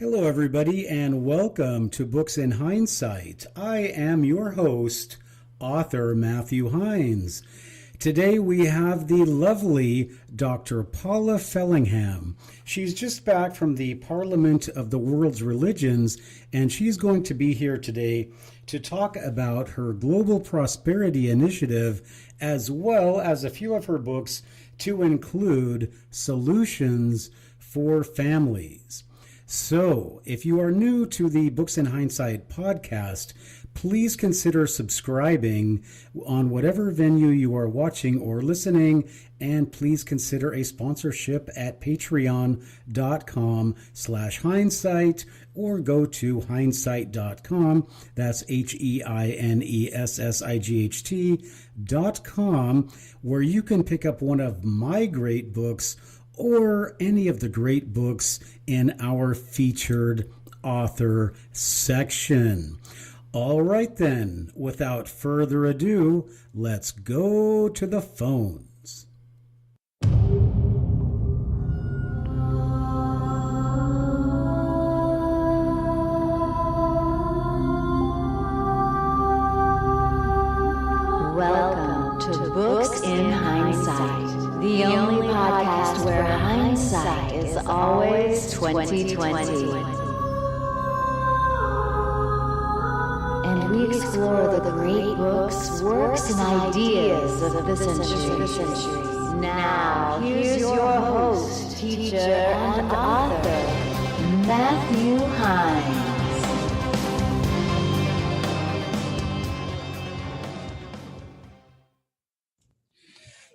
Hello, everybody, and welcome to Books in Hindsight. I am your host, author Matthew Hines. Today we have the lovely Dr. Paula Fellingham. She's just back from the Parliament of the World's Religions, and she's going to be here today to talk about her Global Prosperity Initiative, as well as a few of her books to include Solutions for Families. So, if you are new to the Books in Hindsight podcast, please consider subscribing on whatever venue you are watching or listening, and please consider a sponsorship at patreon.com/hindsight or go to heinessight.com. That's HEINESSIGHT.com, where you can pick up one of my great books or any of the great books in our featured author section. All right then, without further ado, let's go to the phones. Welcome to Books in Hindsight, the only podcast where hindsight is always 2020. And we explore the great books, works, and ideas of the century. Now, here's your host, teacher, and author, Matthew Hines.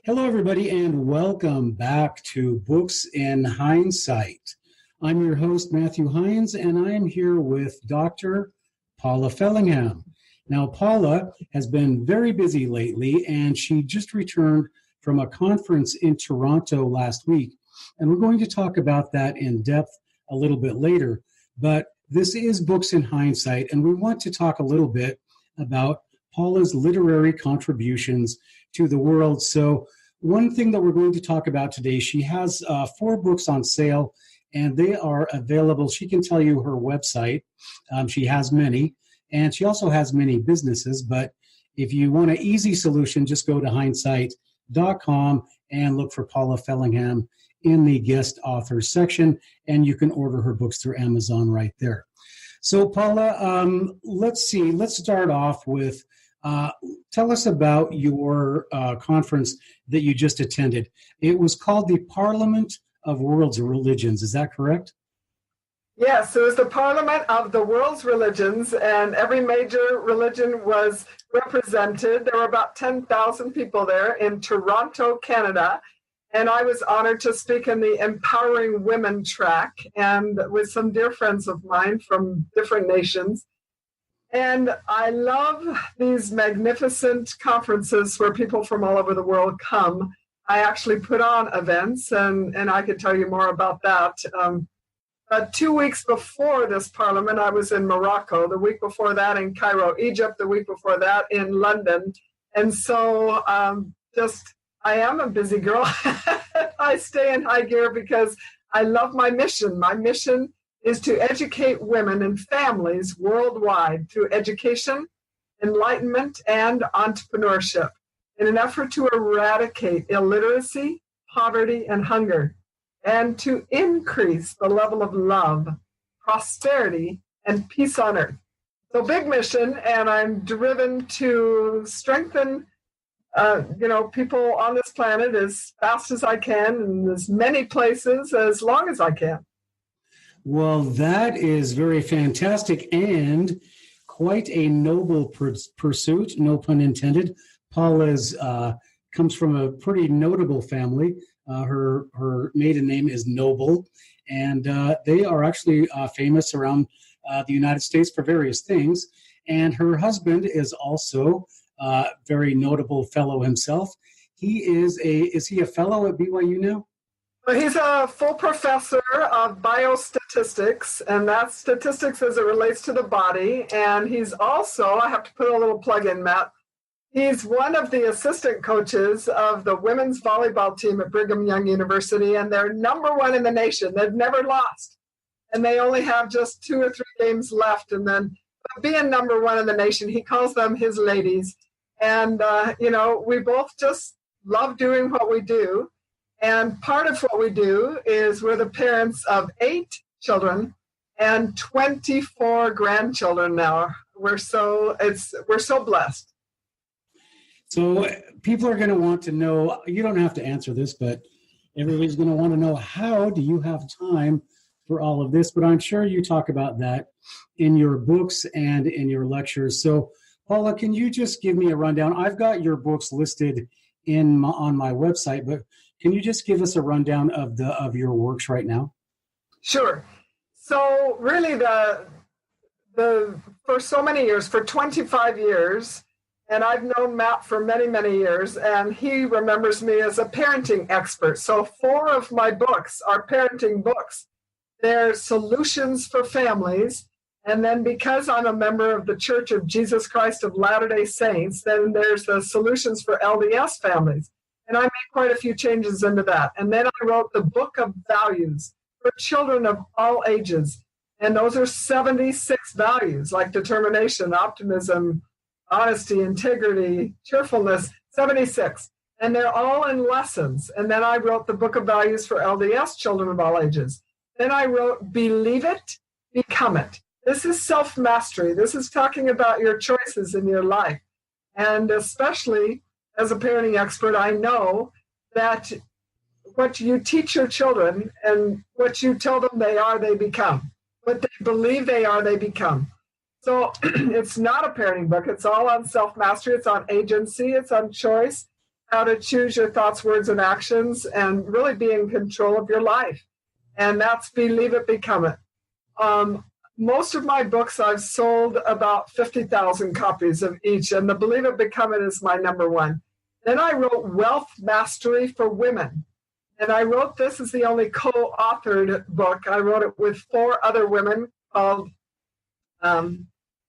Hello, everybody, and welcome back to Books in Hindsight. I'm your host, Matthew Hines, and I am here with Dr. Paula Fellingham. Now, Paula has been very busy lately, and she just returned from a conference in Toronto last week, and we're going to talk about that in depth a little bit later. But this is Books in Hindsight, and we want to talk a little bit about Paula's literary contributions to the world. So one thing that we're going to talk about today, she has 4 books on sale, and they are available. She can tell you her website. She has many, and she also has many businesses. But if you want an easy solution, just go to heinessight.com and look for Paula Fellingham in the guest authors section, and you can order her books through Amazon right there. So Paula, let's start off with tell us about your conference that you just attended. It was called the Parliament of World's Religions. Is that correct? Yes, it was the Parliament of the World's Religions, and every major religion was represented. There were about 10,000 people there in Toronto, Canada, and I was honored to speak in the Empowering Women track, and with some dear friends of mine from different nations. And I love these magnificent conferences where people from all over the world come. I actually put on events, and I could tell you more about that. 2 weeks before this Parliament, I was in Morocco. The week before that in Cairo, Egypt. The week before that in London. And so I am a busy girl. I stay in high gear because I love my mission. My mission is to educate women and families worldwide through education, enlightenment, and entrepreneurship in an effort to eradicate illiteracy, poverty, and hunger, and to increase the level of love, prosperity, and peace on earth. So big mission, and I'm driven to strengthen people on this planet as fast as I can in as many places as long as I can. Well, that is very fantastic and quite a noble pursuit, no pun intended. Paula's comes from a pretty notable family. Her maiden name is Noble, and they are actually famous around the United States for various things. And her husband is also a very notable fellow himself. Is he a fellow at BYU now? Well, he's a full professor of biostatistics, and that's statistics as it relates to the body. And he's also, I have to put a little plug in, Matt, he's one of the assistant coaches of the women's volleyball team at Brigham Young University, and they're number 1 in the nation. They've never lost. and they only have just 2 or 3 games left. And then being number 1 in the nation, he calls them his ladies. And, we both just love doing what we do. And part of what we do is we're the parents of 8 children and 24 grandchildren now. We're so blessed. So people are going to want to know, you don't have to answer this, but everybody's going to want to know, how do you have time for all of this? But I'm sure you talk about that in your books and in your lectures. So Paula, can you just give me a rundown? I've got your books listed on my website, but can you just give us a rundown of your works right now? Sure. So really for so many years, for 25 years, and I've known Matt for many, many years, and he remembers me as a parenting expert. So 4 of my books are parenting books. They're solutions for families. And then because I'm a member of the Church of Jesus Christ of Latter-day Saints, then there's the solutions for LDS families. And I made quite a few changes into that. And then I wrote the Book of Values for children of all ages. And those are 76 values, like determination, optimism, honesty, integrity, cheerfulness, 76. And they're all in lessons. And then I wrote the Book of Values for LDS children of all ages. Then I wrote Believe It, Become It. This is self-mastery. This is talking about your choices in your life. And especially as a parenting expert, I know that what you teach your children and what you tell them they are, they become. What they believe they are, they become. So it's not a parenting book. It's all on self-mastery. It's on agency. It's on choice, how to choose your thoughts, words, and actions, and really be in control of your life. And that's Believe It, Become It. Most of my books, I've sold about 50,000 copies of each, and the Believe It, Become It is my number 1. Then I wrote Wealth Mastery for Women. And I wrote this as the only co-authored book. I wrote it with 4 other women called the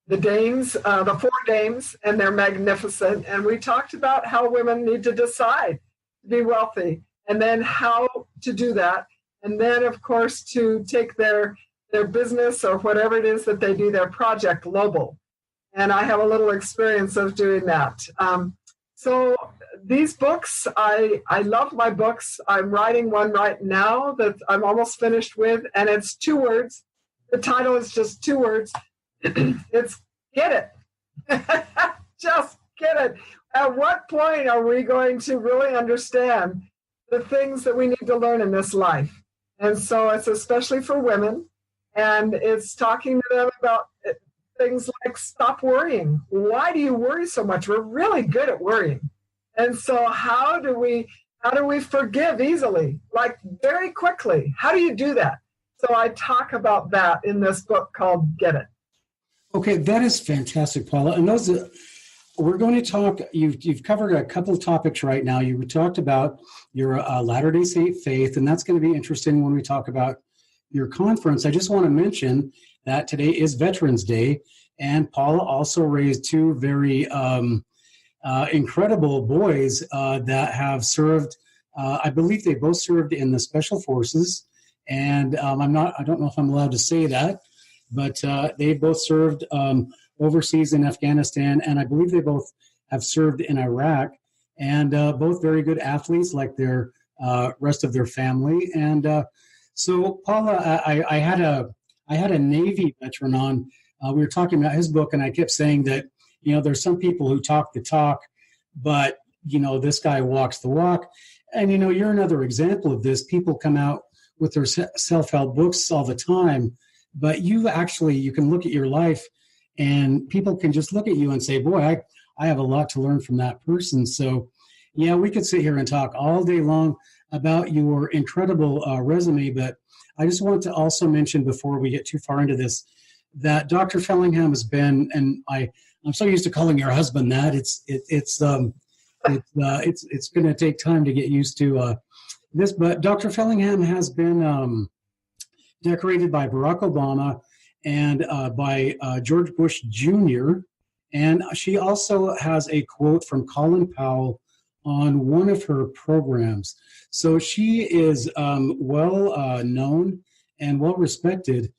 4 Dames, and they're magnificent. And we talked about how women need to decide to be wealthy, and then how to do that. And then, of course, to take their business or whatever it is that they do, their project global. And I have a little experience of doing that. So these books, I love my books. I'm writing one right now that I'm almost finished with, and it's 2 words. The title is just 2 words. It's Get It. Just get it. At what point are we going to really understand the things that we need to learn in this life? And so it's especially for women. And it's talking to them about things like stop worrying. Why do you worry so much? We're really good at worrying. And so how do we forgive easily, like very quickly? How do you do that? So I talk about that in this book called Get It. Okay, that is fantastic, Paula. And we're going to talk, you've covered a couple of topics right now. You talked about your Latter-day Saint faith, and that's going to be interesting when we talk about your conference. I just want to mention that today is Veterans Day, and Paula also raised 2 very incredible boys that have served. I believe they both served in the Special Forces, and I don't know if I'm allowed to say that, but they both served overseas in Afghanistan, and I believe they both have served in Iraq, and both very good athletes like their rest of their family. And so, Paula, I had a Navy veteran on. We were talking about his book, and I kept saying that, there's some people who talk the talk, but, this guy walks the walk. And, you're another example of this. People come out with their self-help books all the time, but you can look at your life, and people can just look at you and say, boy, I have a lot to learn from that person. So, yeah, we could sit here and talk all day long about your incredible resume, but I just want to also mention before we get too far into this that Dr. Fellingham has been, and I'm so used to calling your husband that, it's going to take time to get used to this, but Dr. Fellingham has been decorated by Barack Obama and by George Bush Jr., and she also has a quote from Colin Powell on one of her programs. So she is well known and well respected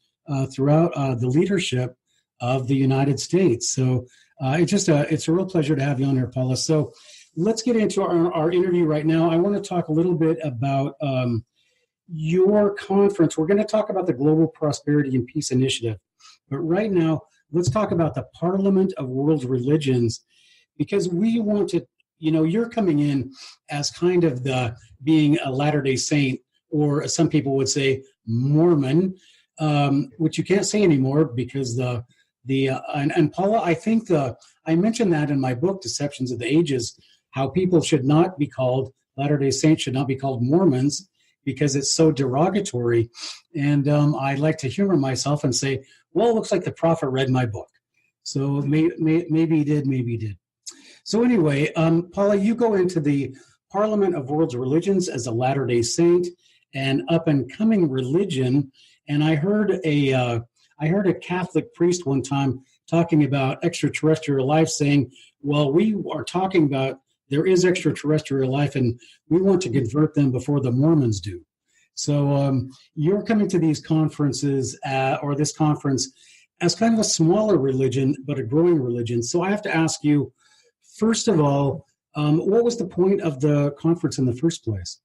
throughout the leadership of the United States. So it's a real pleasure to have you on here, Paula. So let's get into our interview right now. I want to talk a little bit about your conference. We're going to talk about the Global Prosperity and Peace Initiative. But right now, let's talk about the Parliament of World Religions, because we want to, you're coming in as kind of being a Latter-day Saint, or some people would say Mormon, which you can't say anymore because and Paula, I think I mentioned that in my book, Deceptions of the Ages, how people should not be called, Latter-day Saints should not be called Mormons, because it's so derogatory. And I like to humor myself and say, well, it looks like the prophet read my book. So maybe he did, maybe he did. So anyway, Paula, you go into the Parliament of World Religions as a Latter-day Saint, an up-and-coming religion. And I heard a Catholic priest one time talking about extraterrestrial life, saying, well, we are talking about there is extraterrestrial life, and we want to convert them before the Mormons do. So you're coming to these conferences, or this conference, as kind of a smaller religion, but a growing religion. So I have to ask you, first of all, what was the point of the conference in the first place?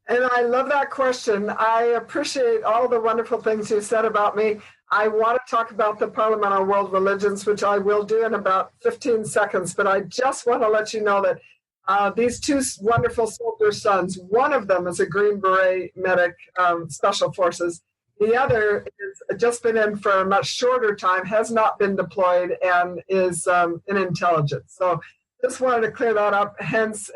And I love that question. I appreciate all the wonderful things you said about me. I want to talk about the Parliament on World Religions, which I will do in about 15 seconds. But I just want to let you know that these two wonderful soldier sons, one of them is a Green Beret medic, Special Forces. The other has just been in for a much shorter time, has not been deployed, and is in intelligence. So just wanted to clear that up, hence,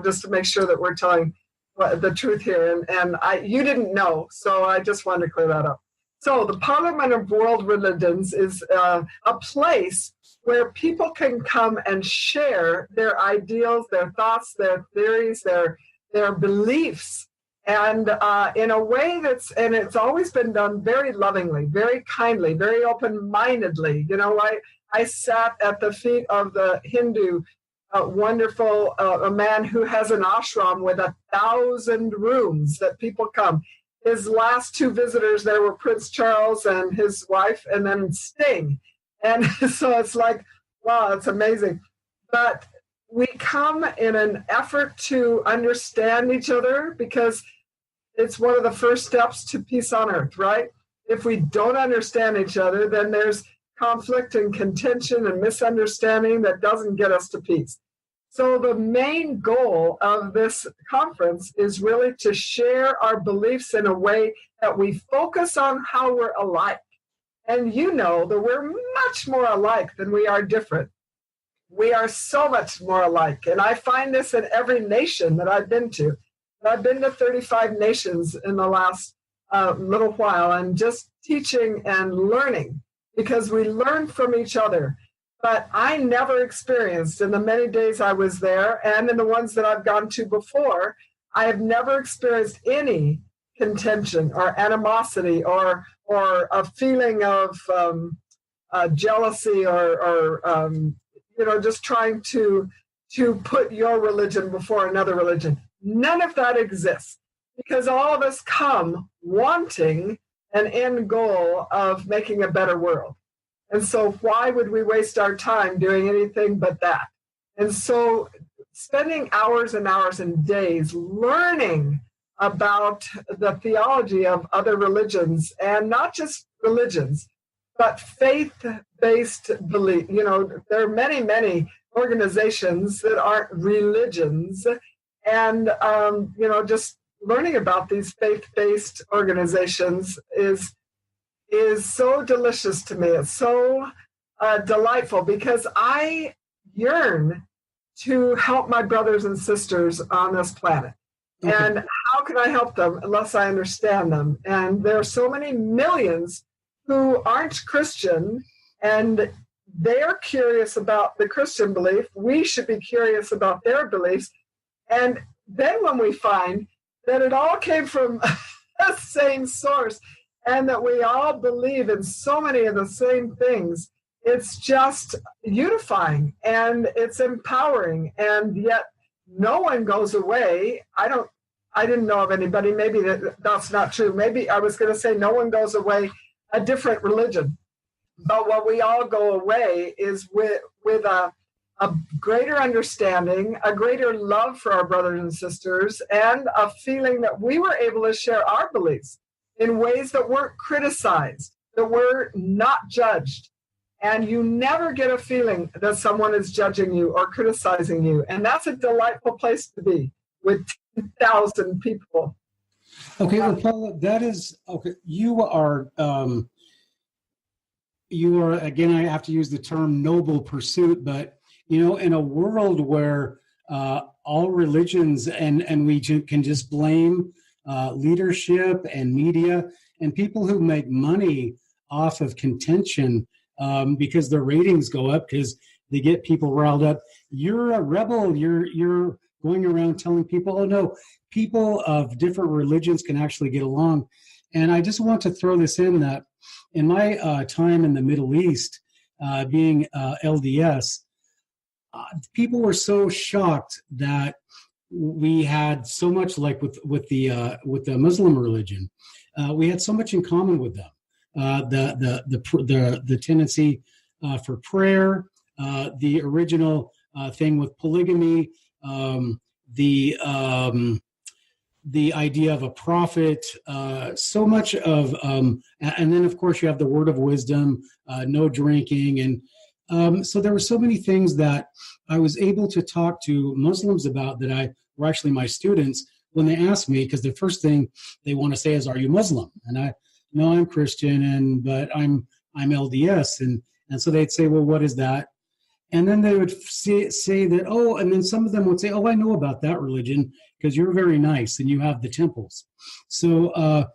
just to make sure that we're telling the truth here, and you didn't know, so I just wanted to clear that up. So the Parliament of World Religions is a place where people can come and share their ideals, their thoughts, their theories, their beliefs, and in a way and it's always been done very lovingly, very kindly, very open-mindedly. I sat at the feet of the Hindu wonderful, a man who has an ashram with 1,000 rooms that people come. His last two visitors there were Prince Charles and his wife, and then Sting. And so it's like, wow, it's amazing. But we come in an effort to understand each other, because it's one of the first steps to peace on earth, right? If we don't understand each other, then there's conflict and contention and misunderstanding that doesn't get us to peace. So the main goal of this conference is really to share our beliefs in a way that we focus on how we're alike. And that we're much more alike than we are different. We are so much more alike. And I find this in every nation that I've been to. I've been to 35 nations in the last little while, and just teaching and learning, because we learn from each other. But I never experienced, in the many days I was there and in the ones that I've gone to before, I have never experienced any contention or animosity or a feeling of jealousy or just trying to put your religion before another religion. None of that exists, because all of us come wanting an end goal of making a better world. And so why would we waste our time doing anything but that? And so spending hours and hours and days learning about the theology of other religions, and not just religions, but faith-based belief. There are many, many organizations that aren't religions. And, just learning about these faith-based organizations is so delicious to me. It's so delightful, because I yearn to help my brothers and sisters on this planet. Okay. And how can I help them unless I understand them? And there are so many millions who aren't Christian, and they're curious about the Christian belief. We should be curious about their beliefs. And then when we find that it all came from the same source, and that we all believe in so many of the same things, it's just unifying and it's empowering. And yet no one goes away. I I didn't know of anybody. Maybe that's not true. Maybe I was going to say no one goes away a different religion. But what we all go away is with a greater understanding, a greater love for our brothers and sisters, and a feeling that we were able to share our beliefs in ways that weren't criticized, that were not judged. And you never get a feeling that someone is judging you or criticizing you. And that's a delightful place to be with 10,000 people. Okay, well, Paula, that is, okay, you are, again, I have to use the term noble pursuit, but, in a world where all religions, and we can just blame leadership and media and people who make money off of contention because their ratings go up because they get people riled up. You're a rebel. You're going around telling people, oh no, people of different religions can actually get along. And I just want to throw this in that in my time in the Middle East, being LDS, people were so shocked that we had so much, like with the Muslim religion, we had so much in common with them. The tendency for prayer, the original thing with polygamy, the idea of a prophet, so much of, and then of course you have the word of wisdom, no drinking, and so there were so many things that I was able to talk to Muslims about that were actually my students when they asked me, because the first thing they want to say is, "Are you Muslim?" And no, I'm Christian, but I'm LDS, and so they'd say, "Well, what is that?" And then they would say that, oh, and then some of them would say, "Oh, I know about that religion because you're very nice and you have the temples." So,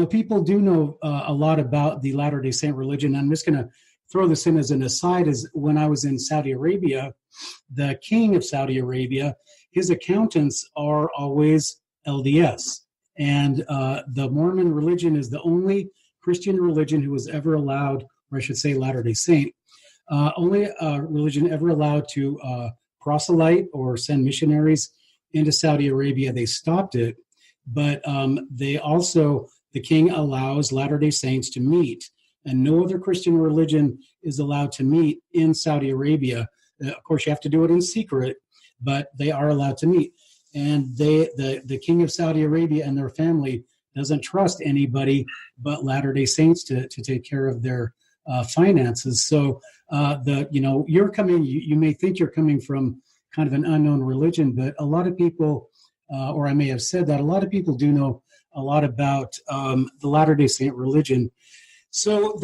people do know a lot about the Latter-day Saint religion. I'm just going to throw this in as an aside, is when I was in Saudi Arabia, the king of Saudi Arabia, his accountants are always LDS. And the Mormon religion is the only Christian religion who was ever allowed, or I should say Latter-day Saint, only religion ever allowed to proselyte or send missionaries into Saudi Arabia. They stopped it, but the king allows Latter-day Saints to meet, and no other Christian religion is allowed to meet in Saudi Arabia. Of course, you have to do it in secret, but they are allowed to meet. And the king of Saudi Arabia and their family doesn't trust anybody but Latter-day Saints to take care of their finances. So you're coming. You may think you're coming from kind of an unknown religion, but a lot of people, or I may have said that, a lot of people do know a lot about the Latter-day Saint religion. So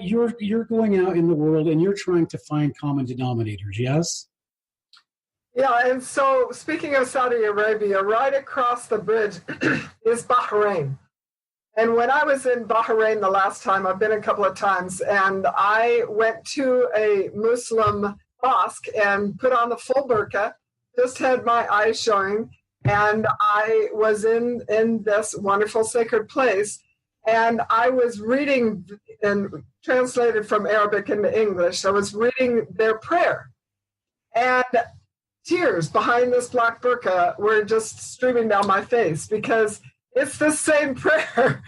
you're going out in the world and you're trying to find common denominators. Yes. Yeah, and so speaking of Saudi Arabia, right across the bridge is Bahrain. And when I was in Bahrain the last time, I've been a couple of times, and I went to a Muslim mosque and put on the full burqa, just had my eyes showing, and I was in this wonderful sacred place, and I was reading, and translated from Arabic into English, I was reading their prayer. And tears behind this black burqa were just streaming down my face because it's the same prayer.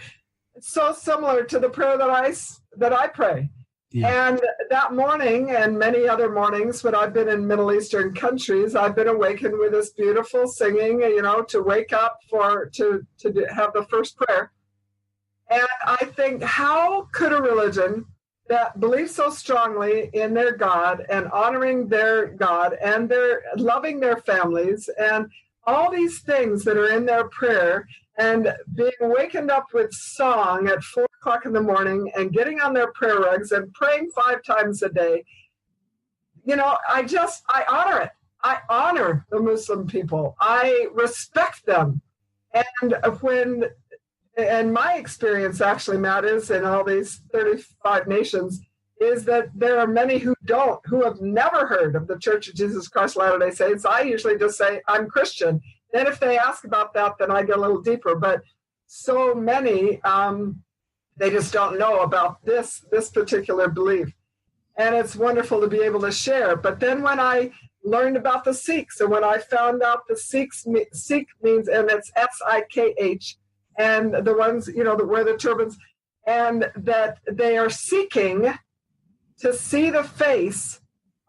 It's so similar to the prayer that I pray. Yeah. And that morning and many other mornings when I've been in Middle Eastern countries, I've been awakened with this beautiful singing, to wake up to have the first prayer. And I think, how could a religion that believes so strongly in their God and honoring their God and their loving their families and all these things that are in their prayer, and being wakened up with song at 4 o'clock in the morning and getting on their prayer rugs and praying 5 times a day, I honor it. I honor the Muslim people. I respect them. And my experience actually, Matt, is in all these 35 nations, is that there are many who have never heard of the Church of Jesus Christ Latter-day Saints. I usually just say, I'm Christian. Then if they ask about that, then I get a little deeper. But so many, they just don't know about this particular belief. And it's wonderful to be able to share. But then when I learned about the Sikhs. And when I found out the Sikh means, and it's S-I-K-H, and the ones, that wear the turbans, and that they are seeking to see the face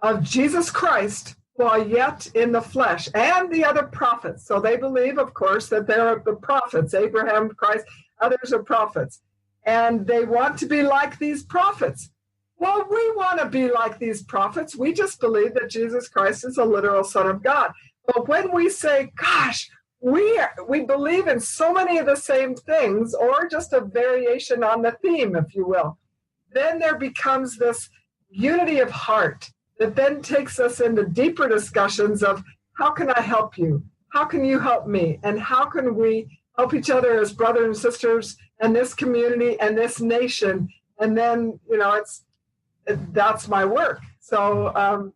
of Jesus Christ while yet in the flesh, and the other prophets. So they believe, of course, that they're the prophets, Abraham, Christ, others are prophets. And they want to be like these prophets. Well, we want to be like these prophets. We just believe that Jesus Christ is a literal Son of God. But when we say, gosh, we believe in so many of the same things, or just a variation on the theme, if you will, then there becomes this unity of heart that then takes us into deeper discussions of how can I help you? How can you help me? And how can we help each other as brothers and sisters and this community and this nation? And then, that's my work. So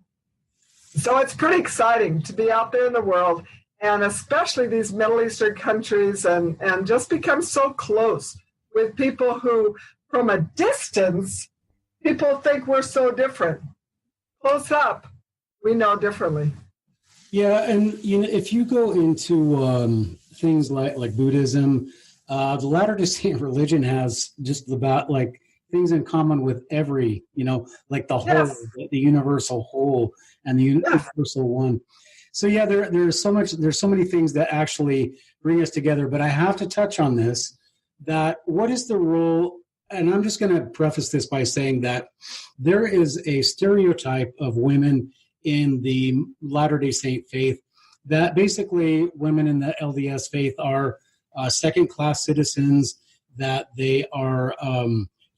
it's pretty exciting to be out there in the world, and especially these Middle Eastern countries, and just become so close with people who, from a distance, people think we're so different. Close up, we know differently. Yeah, and if you go into things like Buddhism, the Latter-day Saint religion has just about like things in common with every, like the whole, Yes. the universal whole and the universal one. So yeah, there's so many things that actually bring us together. But I have to touch on this, that what is the role, and I'm just going to preface this by saying that there is a stereotype of women in the Latter-day Saint faith that basically women in the LDS faith are second-class citizens, that they are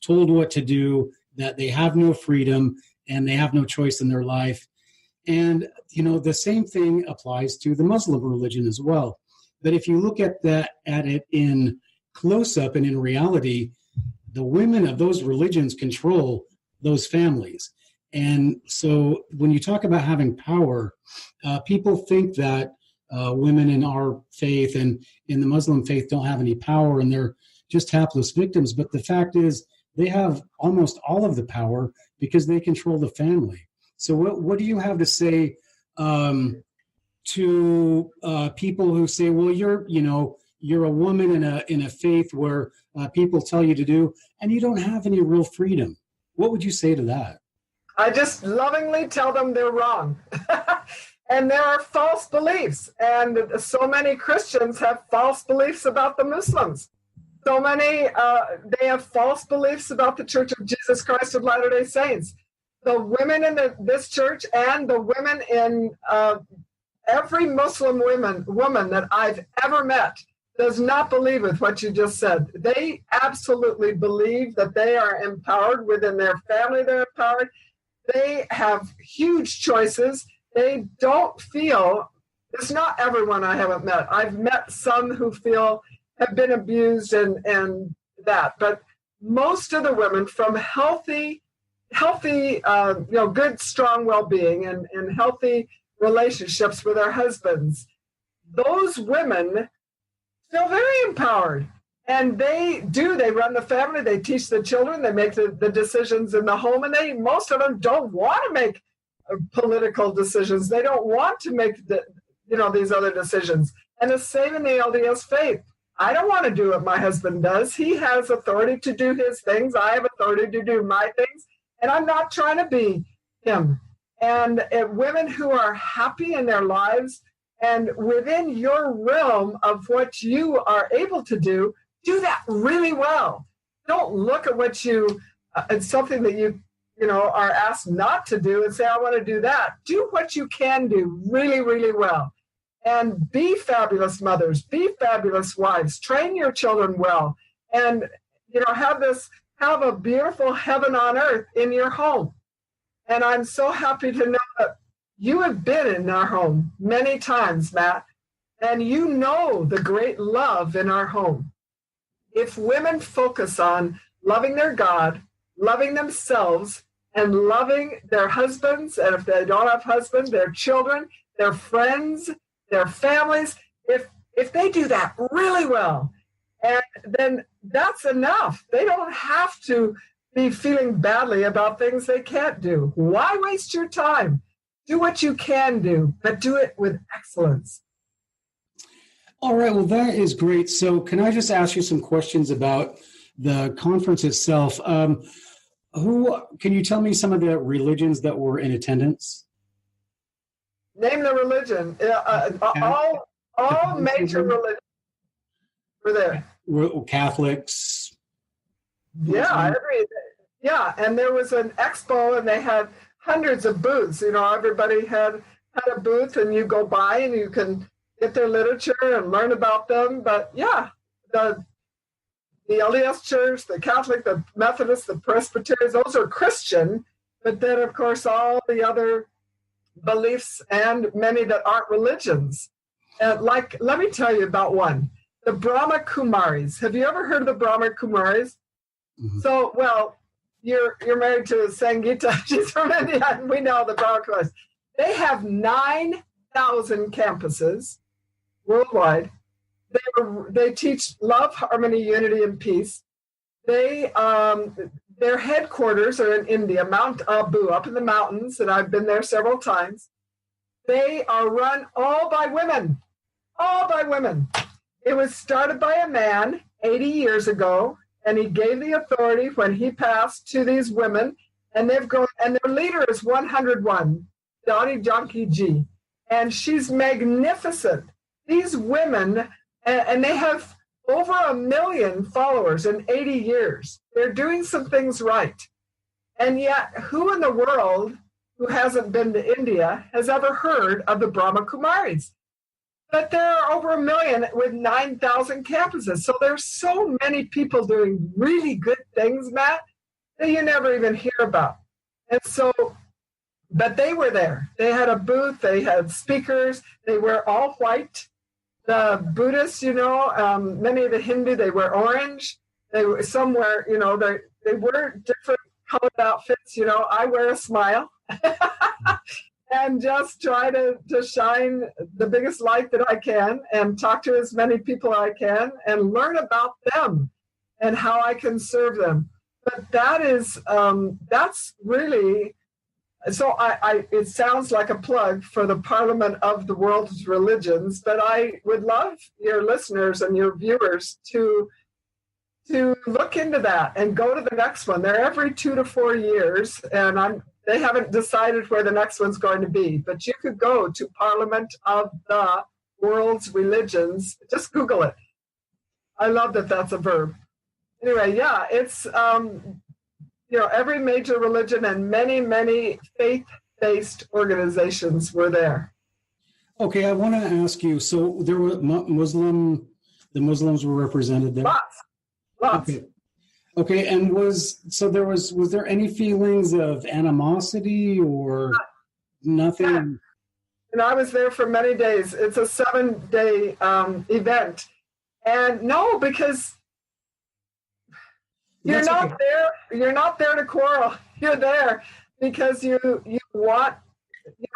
told what to do, that they have no freedom, and they have no choice in their life. And, the same thing applies to the Muslim religion as well. But if you look at it in close-up and in reality, the women of those religions control those families. And so when you talk about having power, people think that women in our faith and in the Muslim faith don't have any power and they're just hapless victims. But the fact is, they have almost all of the power because they control the family. So what do you have to say to people who say, well, you're a woman in a faith where people tell you to do, and you don't have any real freedom? What would you say to that? I just lovingly tell them they're wrong. And there are false beliefs. And so many Christians have false beliefs about the Muslims. So many, they have false beliefs about the Church of Jesus Christ of Latter-day Saints. The women in this church and the women in every Muslim woman that I've ever met does not believe with what you just said. They absolutely believe that they are empowered within their family. They're empowered. They have huge choices. They don't feel, it's not everyone I haven't met. I've met some who have been abused and that, but most of the women from healthy, good, strong well-being and healthy relationships with their husbands, those women feel very empowered. And they run the family, they teach the children, they make the decisions in the home, and most of them don't want to make political decisions. They don't want to make these other decisions. And the same in the LDS faith. I don't want to do what my husband does. He has authority to do his things. I have authority to do my things. And I'm not trying to be him. And women who are happy in their lives and within your realm of what you are able to do that really well. Don't look at what it's something that you are asked not to do and say, I want to do that. Do what you can do really, really well. And be fabulous mothers, be fabulous wives, train your children well, and have a beautiful heaven on earth in your home. And I'm so happy to know that you have been in our home many times, Matt, and you know the great love in our home. If women focus on loving their God, loving themselves, and loving their husbands, and if they don't have husbands, their children, their friends, their families, if they do that really well, and then that's enough. They don't have to be feeling badly about things they can't do. Why waste your time Do what you can do, but do it with excellence. All right, well, that is great. So can I just ask you some questions about the conference itself? Can you tell me some of the religions that were in attendance? Name the religion. All major religions were there. Catholics. Yeah, and there was an expo, and they had hundreds of booths. Everybody had a booth, and you go by and you can get their literature and learn about them. But yeah, the LDS Church, the Catholic, the Methodist, the Presbyterians, those are Christian. But then, of course, all the other beliefs and many that aren't religions. Let me tell you about one. The Brahma Kumaris. Have you ever heard of the Brahma Kumaris? Mm-hmm. So, well, you're married to Sangeeta. She's from India, and we know the Brahma Kumaris. They have 9,000 campuses worldwide. They teach love, harmony, unity, and peace. Their headquarters are in India, Mount Abu, up in the mountains, and I've been there several times. They are run all by women. It was started by a man 80 years ago, and he gave the authority when he passed to these women, and they've grown, and their leader is 101, Dani Janki Ji, and she's magnificent. These women, and they have over 1 million followers in 80 years. They're doing some things right. And yet, who in the world who hasn't been to India has ever heard of the Brahma Kumaris? But there are over 1 million with 9,000 campuses. So there's so many people doing really good things, Matt, that you never even hear about. And so, but they were there. They had a booth. They had speakers. They were all white. The Buddhists, many of the Hindu, they wear orange. They were somewhere, they wear different colored outfits. I wear a smile and just try to shine the biggest light that I can and talk to as many people as I can and learn about them and how I can serve them. But that is, that's really, so it sounds like a plug for the Parliament of the World's Religions, but I would love your listeners and your viewers to look into that and go to the next one. They're every 2 to 4 years, and they haven't decided where the next one's going to be, but you could go to Parliament of the World's Religions. Just Google it. I love that that's a verb. Anyway, yeah, it's, every major religion and many, many faith-based organizations were there. Okay, I want to ask you, so there were the Muslims were represented there? Lots. Okay, and was there any feelings of animosity or nothing? Yeah. And I was there for many days. It's a 7-day event. And no, because you're not there to quarrel. You're there because you want,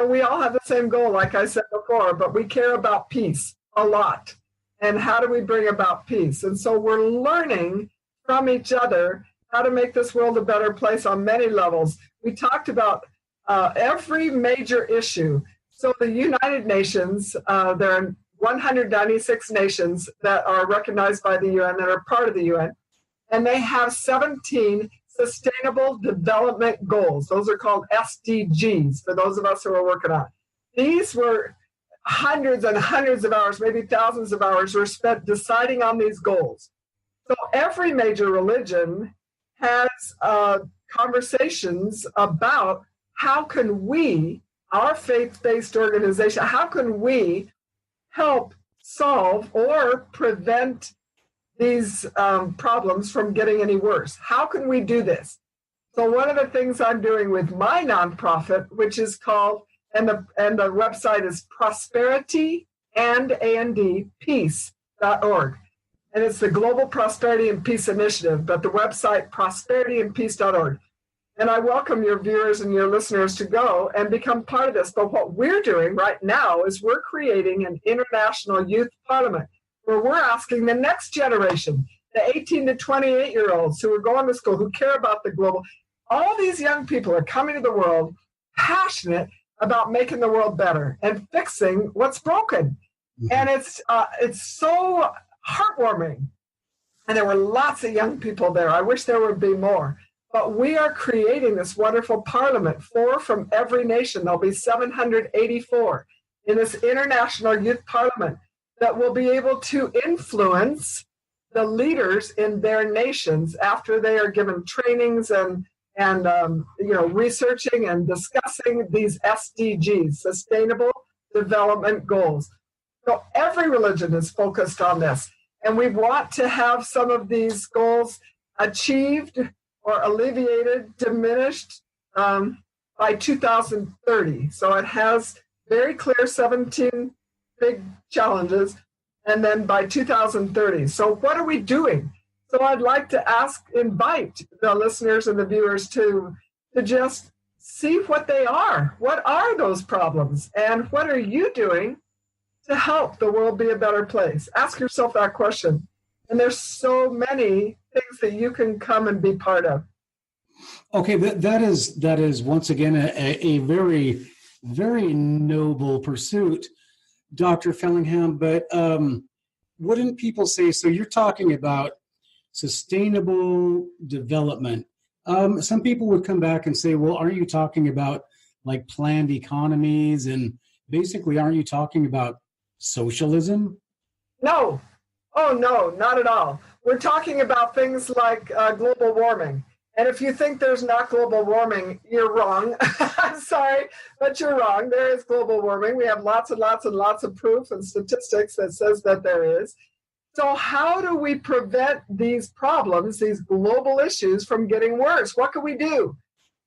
we all have the same goal, like I said before, but we care about peace a lot. And how do we bring about peace? And so we're learning from each other how to make this world a better place on many levels. We talked about every major issue. So the United Nations, there are 196 nations that are recognized by the UN, that are part of the UN, and they have 17 Sustainable Development Goals. Those are called SDGs for those of us who are working on it. These were hundreds and hundreds of hours, maybe thousands of hours were spent deciding on these goals. So every major religion has conversations about how can we, our faith-based organization, how can we help solve or prevent these problems from getting any worse? How can we do this? So one of the things I'm doing with my nonprofit, which is called, and the website is prosperity and peace.org. And it's the Global Prosperity and Peace Initiative, but the website prosperityandpeace.org. And I welcome your viewers and your listeners to go and become part of this. But what we're doing right now is we're creating an international youth parliament where we're asking the next generation, the 18 to 28-year-olds who are going to school, who care about the global, all these young people are coming to the world passionate about making the world better and fixing what's broken. And it's so heartwarming. And there were lots of young people there. I wish there would be more. But we are creating this wonderful parliament, 4 from every nation. There'll be 784 in this international youth parliament that will be able to influence the leaders in their nations after they are given trainings and researching and discussing these SDGs, Sustainable Development Goals. So every religion is focused on this. And we want to have some of these goals achieved or alleviated, diminished by 2030. So it has very clear 17 big challenges, and then by 2030. So what are we doing? So I'd like to invite the listeners and the viewers to just see what they are. What are those problems? And what are you doing to help the world be a better place? Ask yourself that question. And there's so many things that you can come and be part of. Okay, that is once again a very, very noble pursuit, Dr. Fellingham. But wouldn't people say, so you're talking about sustainable development? Some people would come back and say, well, aren't you talking about like planned economies? And basically, aren't you talking about socialism? No. Oh, no, not at all. We're talking about things like global warming. And if you think there's not global warming, you're wrong. I'm sorry, but you're wrong. There is global warming. We have lots and lots and lots of proof and statistics that says that there is. So how do we prevent these problems, these global issues, from getting worse? What can we do?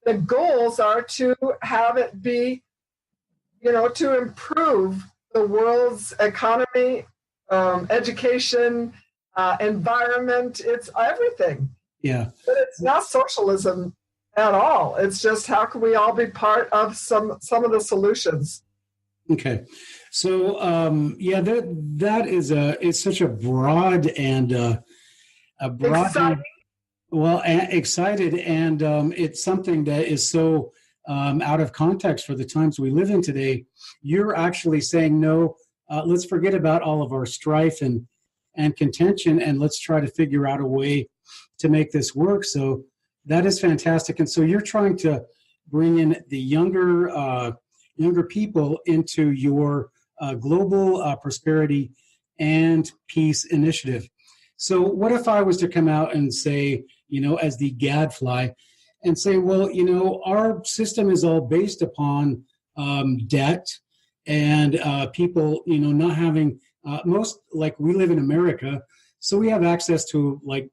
The goals are to have it be, to improve the world's economy, education, environment. It's everything. Yeah. But it's not socialism at all. It's just how can we all be part of some of the solutions? Okay. So, that is it's such a broad and a broad, exciting. Excited, and it's something that is so out of context for the times we live in today. You're actually saying, no, let's forget about all of our strife and contention, and let's try to figure out a way to make this work. So that is fantastic. And so you're trying to bring in the younger people into your global prosperity and peace initiative. So what if I was to come out and say, as the gadfly, and say, well, our system is all based upon debt and people, not having most, like we live in America, so we have access to like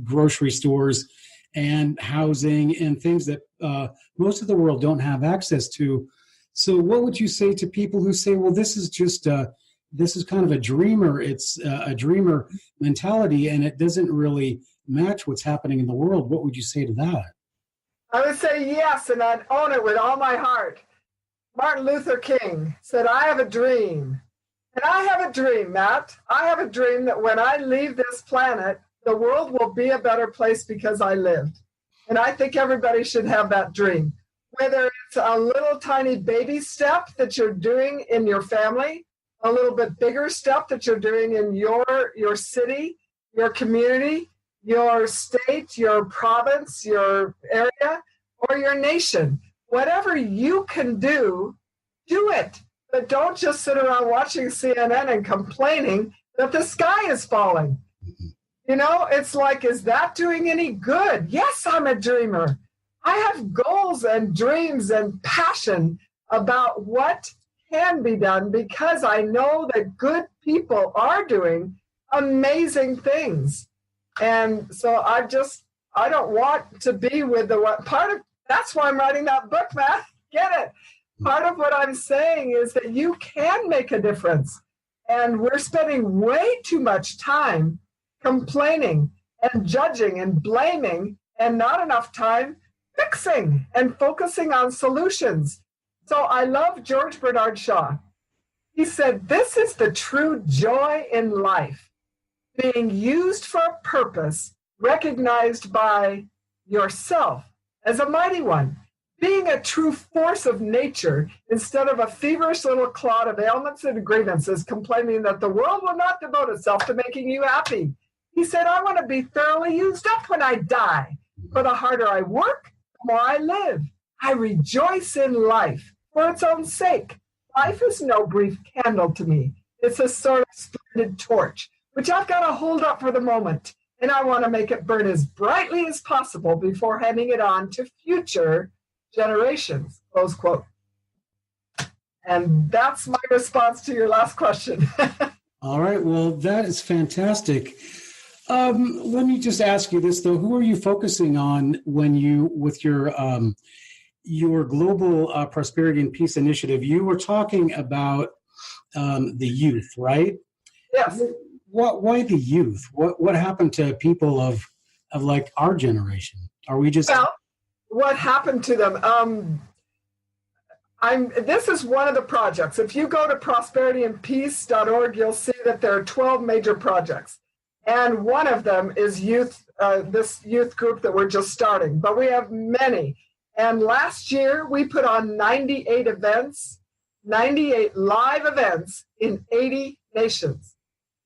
grocery stores and housing and things that most of the world don't have access to. So what would you say to people who say, well, this is just this is kind of a dreamer, it's a dreamer mentality, and it doesn't really match what's happening in the world? What would you say to that? I would say yes, and I'd own it with all my heart. Martin Luther King said, I have a dream. And I have a dream, Matt. I have a dream that when I leave this planet, the world will be a better place because I lived. And I think everybody should have that dream. Whether it's a little tiny baby step that you're doing in your family, a little bit bigger step that you're doing in your city, your community, your state, your province, your area, or your nation. Whatever you can do, do it. But don't just sit around watching CNN and complaining that the sky is falling. It's like, is that doing any good? Yes, I'm a dreamer. I have goals and dreams and passion about what can be done because I know that good people are doing amazing things. And so I don't want to be with that's why I'm writing that book, Matt. Get it? Part of what I'm saying is that you can make a difference. And we're spending way too much time complaining and judging and blaming and not enough time fixing and focusing on solutions. So I love George Bernard Shaw. He said, this is the true joy in life, being used for a purpose recognized by yourself as a mighty one, being a true force of nature instead of a feverish little clod of ailments and grievances complaining that the world will not devote itself to making you happy. He said, I want to be thoroughly used up when I die. For the harder I work, the more I live. I rejoice in life for its own sake. Life is no brief candle to me. It's a sort of splendid torch, which I've got to hold up for the moment. And I want to make it burn as brightly as possible before handing it on to future generations, close quote. And that's my response to your last question. All right. Well, that is fantastic. Let me just ask you this, though. Who are you focusing on when you, with your global prosperity and peace initiative? You were talking about the youth, right? Yes. Why the youth? What happened to people of like our generation? Are we just... Well, what happened to them? This is one of the projects. If you go to prosperityandpeace.org, you'll see that there are 12 major projects. And one of them is youth, this youth group that we're just starting. But we have many. And last year, we put on 98 events, 98 live events in 80 nations.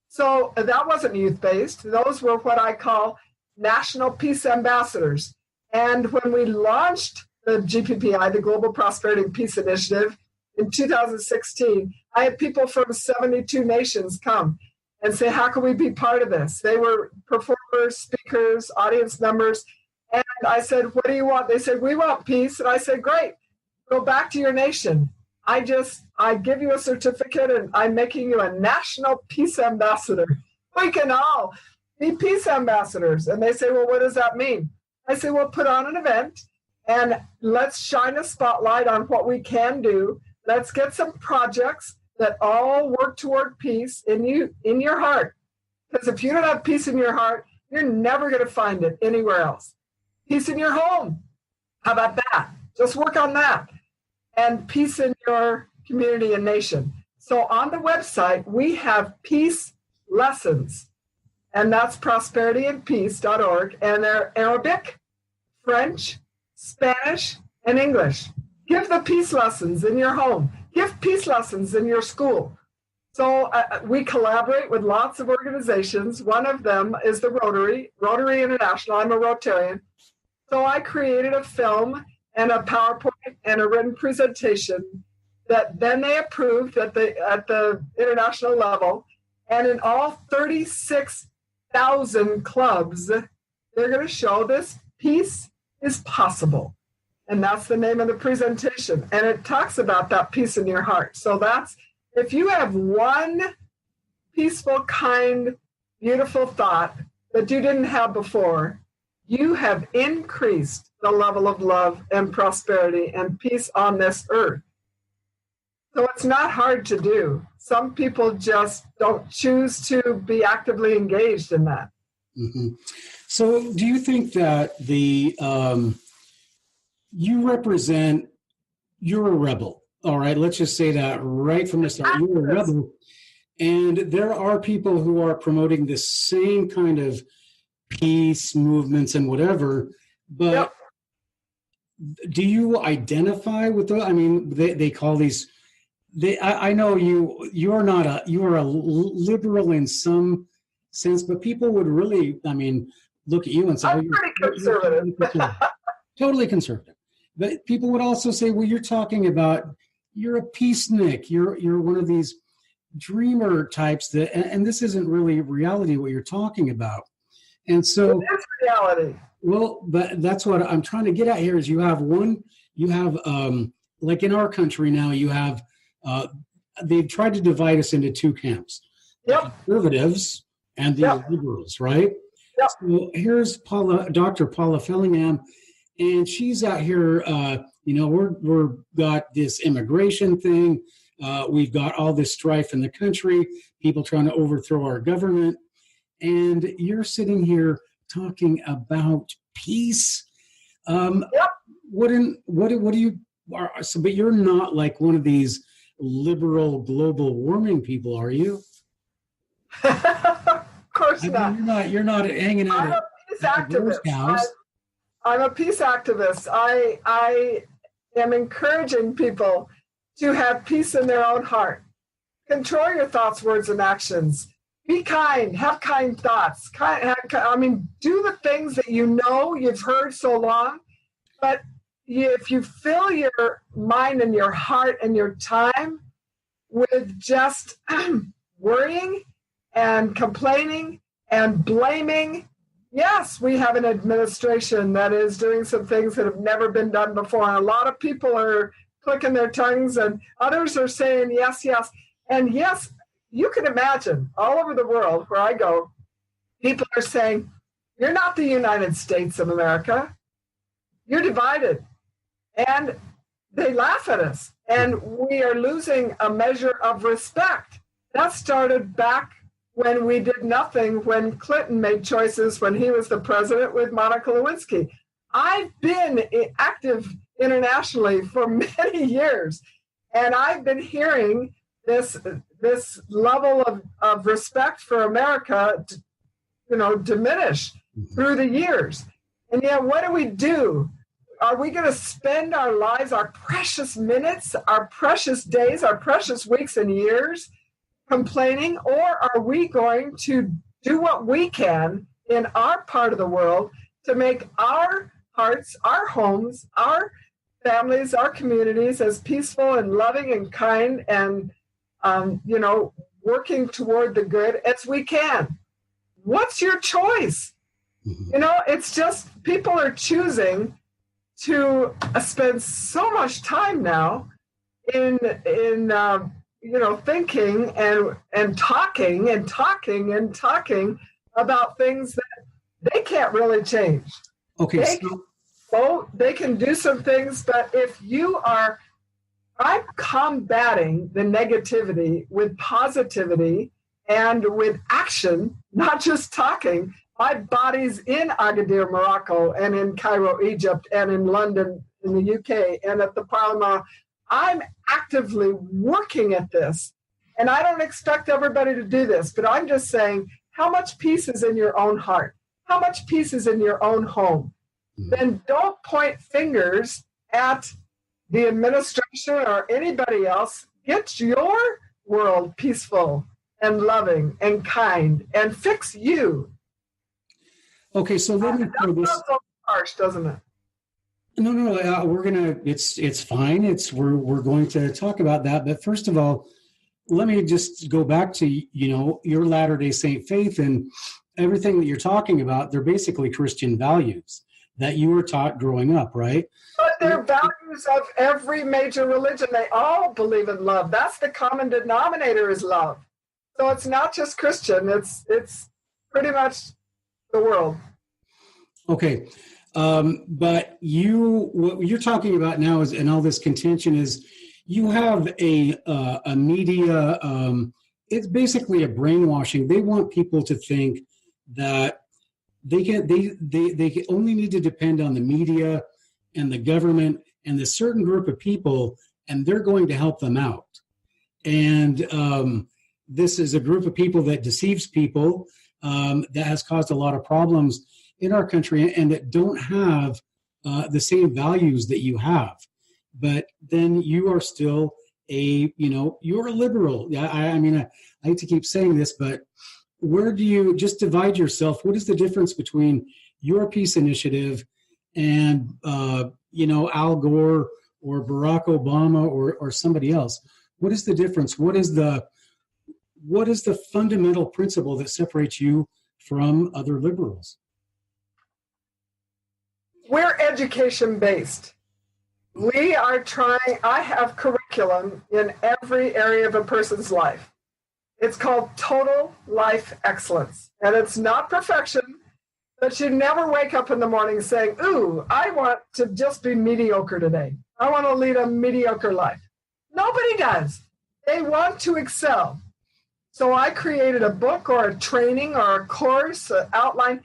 So that wasn't youth-based. Those were what I call national peace ambassadors. And when we launched the GPPI, the Global Prosperity and Peace Initiative, in 2016, I had people from 72 nations come and say, how can we be part of this? They were performers, speakers, audience members. And I said, what do you want? They said, we want peace. And I said, great, go back to your nation. I give you a certificate and I'm making you a national peace ambassador. We can all be peace ambassadors. And they say, well, what does that mean? I say, well, put on an event and let's shine a spotlight on what we can do. Let's get some projects that all work toward peace in your heart. Because if you don't have peace in your heart, you're never going to find it anywhere else. Peace in your home. How about that? Just work on that. And peace in your community and nation. So on the website, we have peace lessons. And that's prosperityandpeace.org. And they're Arabic, French, Spanish, and English. Give the peace lessons in your home. Give peace lessons in your school. So we collaborate with lots of organizations. One of them is the Rotary International. I'm a Rotarian. So I created a film and a PowerPoint and a written presentation that then they approved at the international level. And in all 36,000 clubs, they're going to show this peace is possible. And that's the name of the presentation. And it talks about that peace in your heart. So that's, if you have one peaceful, kind, beautiful thought that you didn't have before, you have increased the level of love and prosperity and peace on this earth. So it's not hard to do. Some people just don't choose to be actively engaged in that. Mm-hmm. So do you think that you're a rebel, all right? Let's just say that right from the start. You're a rebel. And there are people who are promoting the same kind of peace movements and whatever, but yep. Do you identify with those? I mean, they call these, I know you are a liberal in some sense, but people would really, I mean, look at you and say, I'm pretty conservative. Totally conservative. But people would also say, well, you're talking about, you're a peacenik. You're one of these dreamer types and this isn't really reality what you're talking about. And so it's reality. Well, but that's what I'm trying to get at here is you have like in our country now, you have, they've tried to divide us into two camps. Yep. The conservatives and the yep. liberals, right? Yep. So here's Dr. Paula Fellingham, and she's out here, we're got this immigration thing. We've got all this strife in the country, people trying to overthrow our government. And you're sitting here talking about peace. Yep. What do you are? So, but you're not like one of these liberal global warming people, are you? Of course not. You're not hanging out. I'm a peace activist. I'm a peace activist. I am encouraging people to have peace in their own heart. Control your thoughts, words, and actions. Be kind. Have kind thoughts. Do the things that you know you've heard so long. But if you fill your mind and your heart and your time with just worrying and complaining and blaming, yes, we have an administration that is doing some things that have never been done before. And a lot of people are clicking their tongues and others are saying yes, yes. And yes, you can imagine all over the world where I go, people are saying, you're not the United States of America. You're divided. And they laugh at us. And we are losing a measure of respect. That started back when we did nothing, when Clinton made choices when he was the president with Monica Lewinsky. I've been active internationally for many years, and I've been hearing this level of respect for America, diminish through the years. And yet, what do? Are we going to spend our lives, our precious minutes, our precious days, our precious weeks and years complaining, or are we going to do what we can in our part of the world to make our hearts, our homes, our families, our communities as peaceful and loving and kind and working toward the good as we can? What's your choice? It's just people are choosing to spend so much time now in thinking and talking about things that they can't really change. Okay, they can do some things, but I'm combating the negativity with positivity and with action, not just talking. My body's in Agadir, Morocco, and in Cairo, Egypt, and in London, in the UK, and at the Parliament. I'm actively working at this, and I don't expect everybody to do this, but I'm just saying, how much peace is in your own heart? How much peace is in your own home? Then don't point fingers at the administration or anybody else. Get your world peaceful and loving and kind and fix you. Okay, so let me throw this. That sounds harsh, doesn't it? No, we're gonna. It's fine. We're going to talk about that. But first of all, let me just go back to your Latter-day Saint faith and everything that you're talking about. They're basically Christian values that you were taught growing up, right? But they're values of every major religion. They all believe in love. That's the common denominator is love. So it's not just Christian. It's pretty much the world. Okay. But what you're talking about now is, and all this contention is, you have a media, it's basically a brainwashing. They want people to think that they only need to depend on the media and the government and the certain group of people, and they're going to help them out. And this is a group of people that deceives people, that has caused a lot of problems in our country, and that don't have the same values that you have. But then you are still you're a liberal. I mean, I hate to keep saying this, but where do you just divide yourself? What is the difference between your peace initiative and, Al Gore or Barack Obama or somebody else? What is the difference? What is the fundamental principle that separates you from other liberals? We're education-based. We are trying, I have curriculum in every area of a person's life. It's called Total Life Excellence. And it's not perfection, but you never wake up in the morning saying, ooh, I want to just be mediocre today. I want to lead a mediocre life. Nobody does. They want to excel. So I created a book or a training or a course, an outline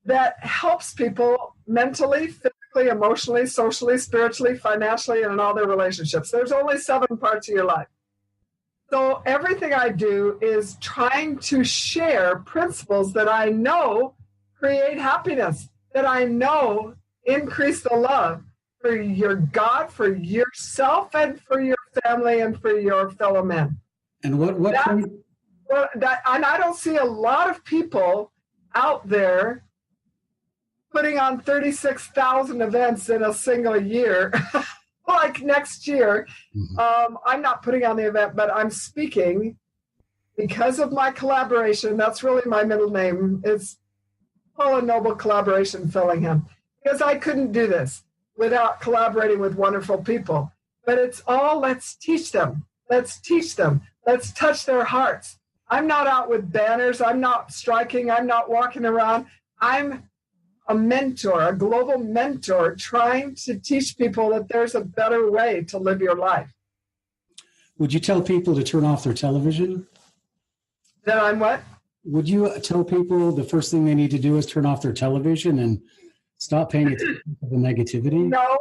that helps people mentally, physically, emotionally, socially, spiritually, financially, and in all their relationships. There's only 7 parts of your life. So everything I do is trying to share principles that I know create happiness, that I know increase the love, for your God, for yourself, and for your family, and for your fellow men. And what and I don't see a lot of people out there putting on 36,000 events in a single year. Like next year, I'm not putting on the event, but I'm speaking because of my collaboration. That's really my middle name. It's Paula Noble Collaboration Fellingham, because I couldn't do this without collaborating with wonderful people. But it's all, let's teach them. Let's teach them. Let's touch their hearts. I'm not out with banners. I'm not striking. I'm not walking around. I'm a mentor, a global mentor, trying to teach people that there's a better way to live your life. Would you tell people to turn off their television? That I'm what? Would you tell people the first thing they need to do is turn off their television and stop paying attention to the negativity? No,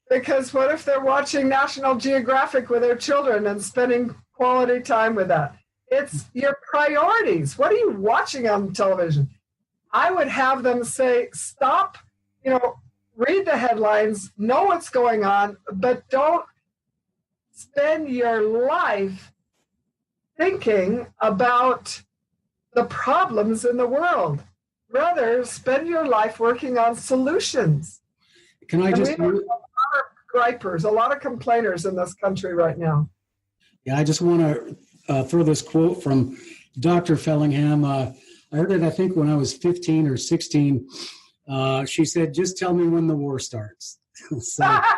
because what if they're watching National Geographic with their children and spending quality time with that? It's your priorities. What are you watching on television? I would have them say, stop, read the headlines, know what's going on, but don't spend your life thinking about the problems in the world. Rather, spend your life working on solutions. Can I just... We have a lot of gripers, a lot of complainers in this country right now. Yeah, I just want to throw this quote from Dr. Fellingham. I heard it, I think, when I was 15 or 16. She said, just tell me when the war starts. So, I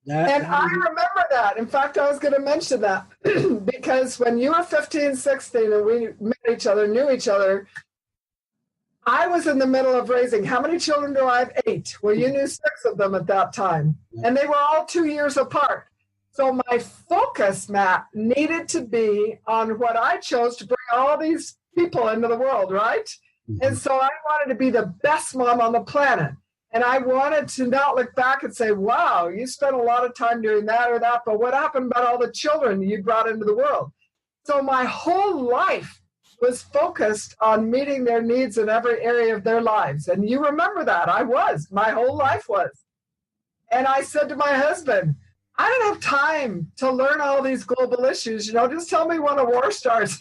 remember that. In fact, I was going to mention that because when you were 15, 16, and we met each other, knew each other, I was in the middle of raising. How many children do I have? 8. Well, you knew 6 of them at that time. And they were all 2 years apart. So my focus, Matt, needed to be on what I chose to bring all these people into the world, right? And so I wanted to be the best mom on the planet. And I wanted to not look back and say, wow, you spent a lot of time doing that or that, but what happened about all the children you brought into the world? So my whole life was focused on meeting their needs in every area of their lives. And you remember that. My whole life was. And I said to my husband, I don't have time to learn all these global issues. Just tell me when a war starts.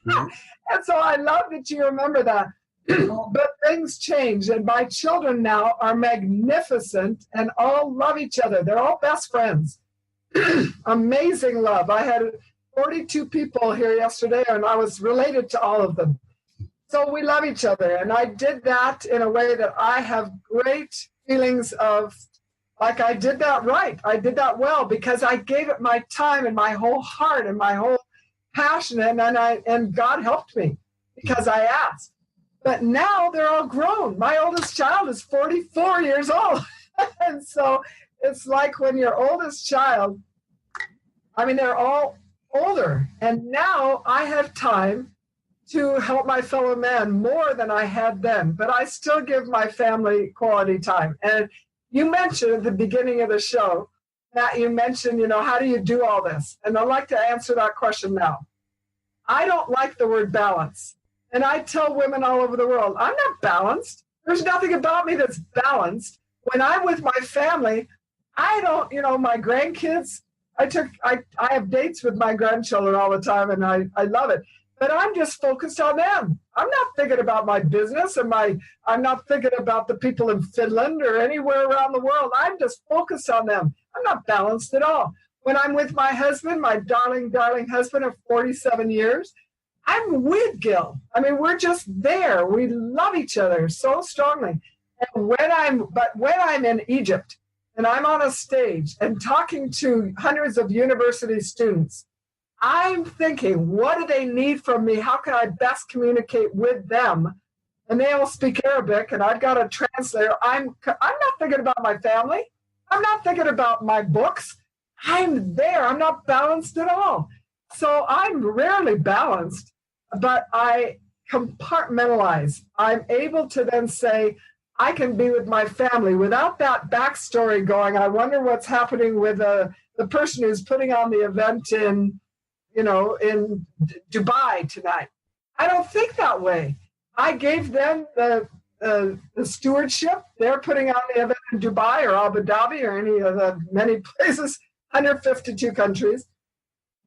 And so I love that you remember that. But things change, and my children now are magnificent and all love each other. They're all best friends. Amazing love. I had 42 people here yesterday, and I was related to all of them. So we love each other, and I did that in a way that I have great feelings of, like I did that right. I did that well because I gave it my time and my whole heart and my whole passion, and God helped me because I asked. But now they're all grown. My oldest child is 44 years old. And so it's like when your oldest child, they're all older. And now I have time to help my fellow man more than I had then. But I still give my family quality time. And you mentioned at the beginning of the show that you mentioned, how do you do all this? And I'd like to answer that question now. I don't like the word balance. And I tell women all over the world, I'm not balanced. There's nothing about me that's balanced. When I'm with my family, I don't, my grandkids, I have dates with my grandchildren all the time, and I love it. But I'm just focused on them. I'm not thinking about my business, and I'm not thinking about the people in Finland or anywhere around the world. I'm just focused on them. I'm not balanced at all. When I'm with my husband, my darling, darling husband of 47 years, I'm with Gil. We're just there. We love each other so strongly. And when I'm in Egypt and I'm on a stage and talking to hundreds of university students, I'm thinking, what do they need from me? How can I best communicate with them? And they all speak Arabic, and I've got a translator. I'm not thinking about my family. I'm not thinking about my books. I'm there. I'm not balanced at all. So I'm rarely balanced, but I compartmentalize. I'm able to then say, I can be with my family without that backstory going, I wonder what's happening with the person who's putting on the event in Dubai tonight. I don't think that way. I gave them the the stewardship. They're putting on the event in Dubai or Abu Dhabi or any of the many places, 152 countries.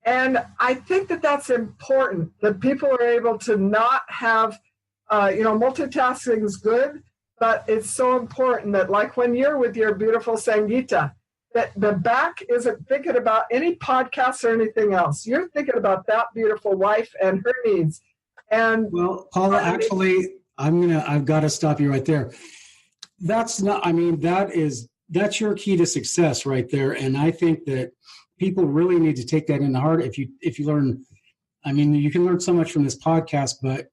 And I think that that's important, that people are able to not have, multitasking is good, but it's so important that, like when you're with your beautiful Sangeeta, that the back isn't thinking about any podcasts or anything else. You're thinking about that beautiful wife and her needs. And well, Paula, actually, I've got to stop you right there. That's your key to success right there. And I think that people really need to take that in the heart. If you learn, you can learn so much from this podcast, but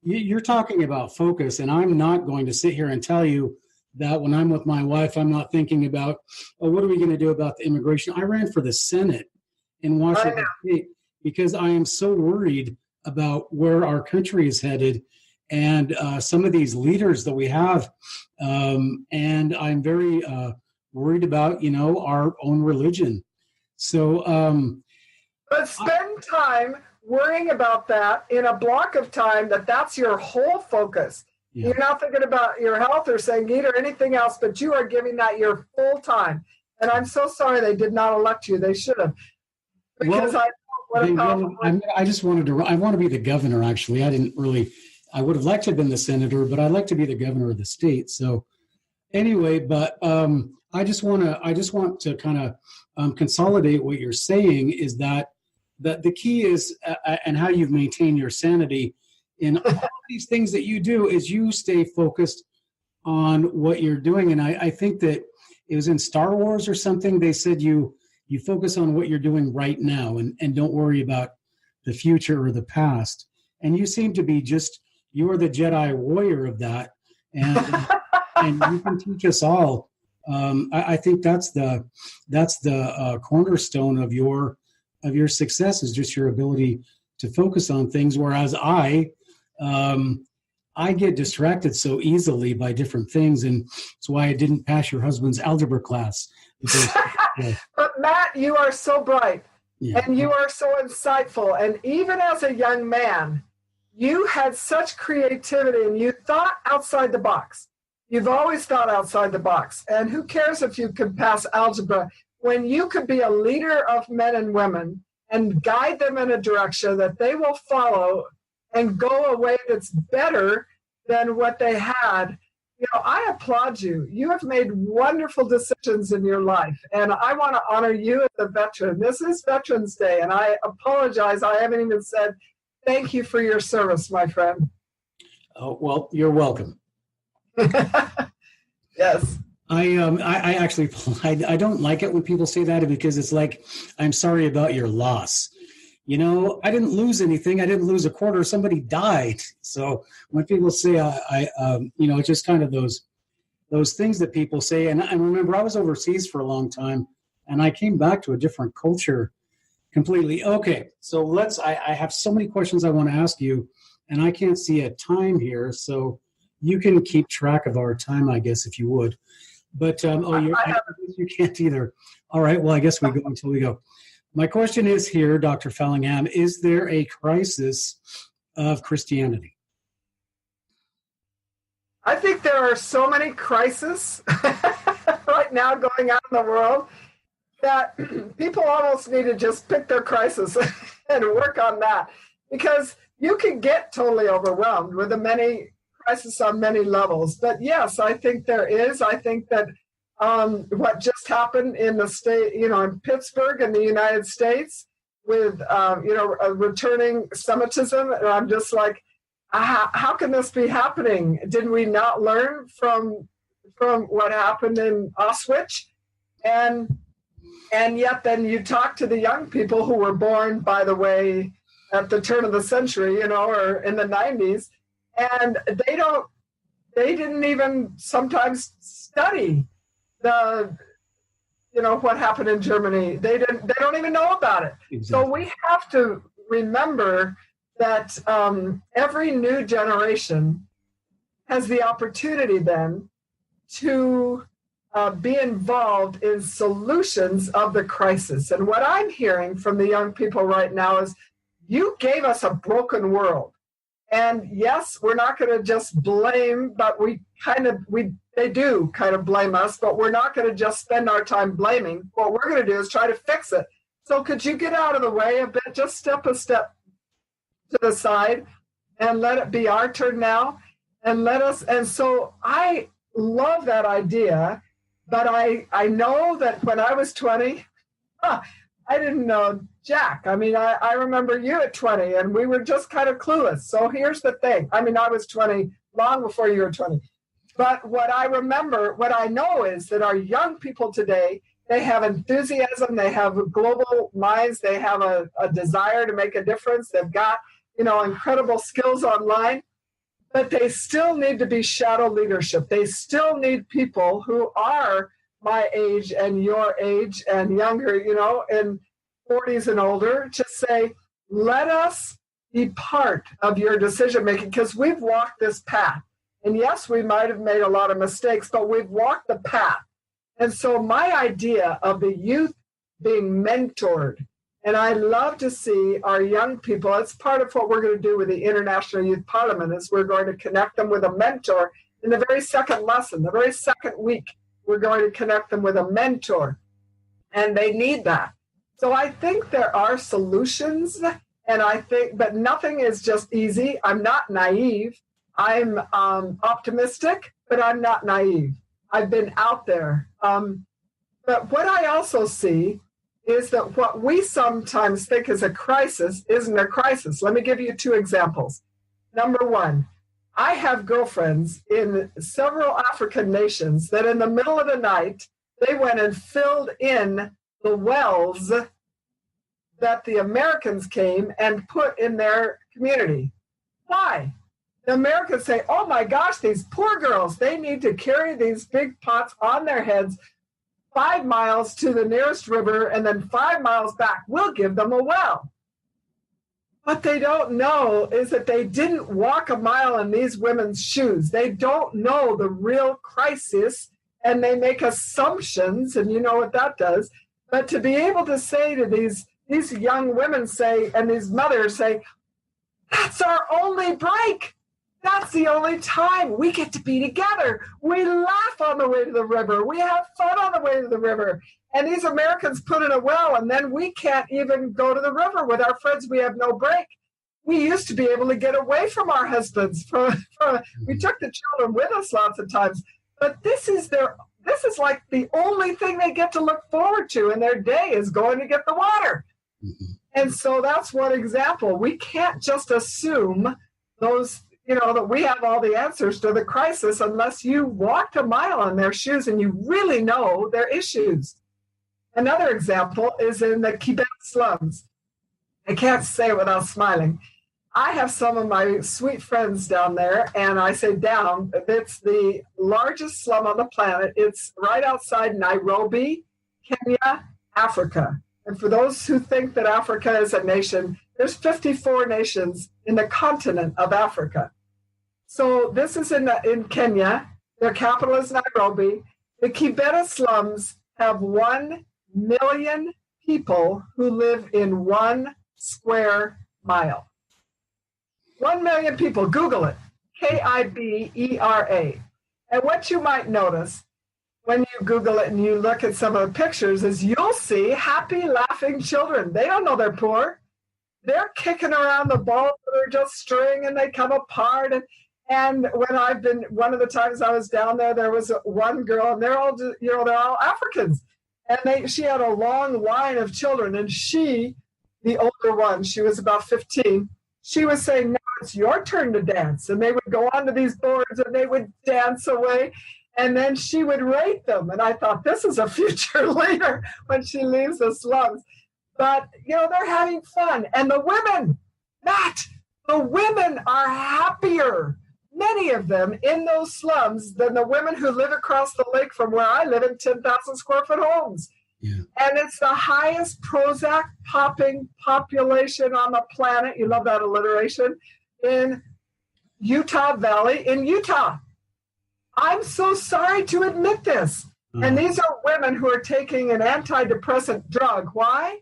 you're talking about focus. And I'm not going to sit here and tell you that when I'm with my wife, I'm not thinking about, what are we going to do about the immigration? I ran for the Senate in Washington State because I am so worried about where our country is headed and some of these leaders that we have. And I'm very worried about, our own religion. So, but spend time worrying about that in a block of time that's your whole focus. Yeah. You're not thinking about your health or Sangeeta or anything else, but you are giving that your full time. And I'm so sorry they did not elect you. They should have. Because I want to be the governor, actually. I would have liked to have been the senator, but I'd like to be the governor of the state. So anyway, but I just want to kind of consolidate what you're saying is that the key is, and how you've maintained your sanity in all these things that you do, is you stay focused on what you're doing. And I think that it was in Star Wars or something, they said you focus on what you're doing right now and don't worry about the future or the past. And you seem to be you are the Jedi warrior of that. And and you can teach us all. I think that's the cornerstone of your success, is just your ability to focus on things. Whereas I get distracted so easily by different things, and that's why I didn't pass your husband's algebra class. Because, But Matt, you are so bright, and you are so insightful, and even as a young man, you had such creativity, and you thought outside the box. You've always thought outside the box, and who cares if you could pass algebra when you could be a leader of men and women and guide them in a direction that they will follow and go a way that's better than what they had. I applaud you. You have made wonderful decisions in your life, and I want to honor you as a veteran. This is Veterans Day, and I apologize. I haven't even said thank you for your service, my friend. Oh, well, you're welcome. Yes. I actually don't like it when people say that, because it's like, I'm sorry about your loss. I didn't lose anything. I didn't lose a quarter. Somebody died. So when people say, it's just kind of those things that people say. And I remember I was overseas for a long time, and I came back to a different culture completely. Okay, so I have so many questions I want to ask you, and I can't see a time here. So you can keep track of our time, I guess, if you would. But, you can't either. All right, well, I guess we go until we go. My question is here, Dr. Fellingham, is there a crisis of Christianity? I think there are so many crises right now going on in the world that people almost need to just pick their crisis and work on that, because you can get totally overwhelmed with the many crisis on many levels. But yes, I think there is. I think that what just happened in the state, in Pittsburgh in the United States with, returning Semitism, and I'm just like, how can this be happening? Did we not learn from what happened in Auschwitz? And yet then you talk to the young people who were born, by the way, at the turn of the century, or in the 90s, and they didn't even sometimes study what happened in Germany. They don't even know about it. Exactly. So we have to remember that every new generation has the opportunity then to be involved in solutions of the crisis. And what I'm hearing from the young people right now is, you gave us a broken world. And yes, we're not going to just blame, but they do kind of blame us, but we're not going to just spend our time blaming. What we're going to do is try to fix it. So could you get out of the way a bit, just step a step to the side and let it be our turn now? And so I love that idea, but I know that when I was 20, I didn't know jack. I mean, I remember you at 20, and we were just kind of clueless. So here's the thing. I mean, I was 20 long before you were 20. But what I know is that our young people today, they have enthusiasm, they have global minds, they have a desire to make a difference. They've got, incredible skills online, but they still need to be shadow leadership. They still need people who are my age and your age and younger, in 40s and older, to say, let us be part of your decision making, because we've walked this path. And yes, we might have made a lot of mistakes, but we've walked the path. And so my idea of the youth being mentored, and I love to see our young people, it's part of what we're going to do with the International Youth Parliament, is we're going to connect them with a mentor in the very second lesson, the very second week. We're going to connect them with a mentor, and they need that. So I think there are solutions, but nothing is just easy. I'm not naive. I'm optimistic, but I'm not naive. I've been out there. But what I also see is that what we sometimes think is a crisis isn't a crisis. Let me give you 2 examples. Number 1, I have girlfriends in several African nations that in the middle of the night, they went and filled in the wells that the Americans came and put in their community. Why? The Americans say, oh my gosh, these poor girls, they need to carry these big pots on their heads 5 miles to the nearest river and then 5 miles back. We'll give them a well. What they don't know is that they didn't walk a mile in these women's shoes. They don't know the real crisis, and they make assumptions, and you know what that does. But to be able to say to these young women and these mothers say, that's our only break. That's the only time we get to be together. We laugh on the way to the river. We have fun on the way to the river. And these Americans put in a well, and then we can't even go to the river with our friends. We have no break. We used to be able to get away from our husbands. We took the children with us lots of times. But this is like the only thing they get to look forward to in their day is going to get the water. Mm-hmm. And so that's one example. We can't just assume that we have all the answers to the crisis unless you walked a mile in their shoes and you really know their issues. Another example is in the Quebec slums. I can't say it without smiling. I have some of my sweet friends down there, and I say down, it's the largest slum on the planet. It's right outside Nairobi, Kenya, Africa. And for those who think that Africa is a nation, there's 54 nations in the continent of Africa. So this is in Kenya. Their capital is Nairobi. The Kibera slums have 1 million people who live in 1 square mile. 1 million people. Google it. Kibera. And what you might notice when you Google it and you look at some of the pictures is you'll see happy, laughing children. They don't know they're poor. They're kicking around the balls that are just string and they come apart. And when one of the times I was down there was one girl, and they're all Africans. And she had a long line of children, and she, the older one, she was about 15, she was saying, now it's your turn to dance. And they would go onto these boards and they would dance away. And then she would rate them. And I thought, this is a future leader when she leaves the slums. But, they're having fun. And the women, the women are happier, many of them, in those slums than the women who live across the lake from where I live in 10,000 square foot homes. Yeah. And it's the highest Prozac popping population on the planet. You love that alliteration. In Utah Valley in Utah. I'm so sorry to admit this. And these are women who are taking an antidepressant drug. Why?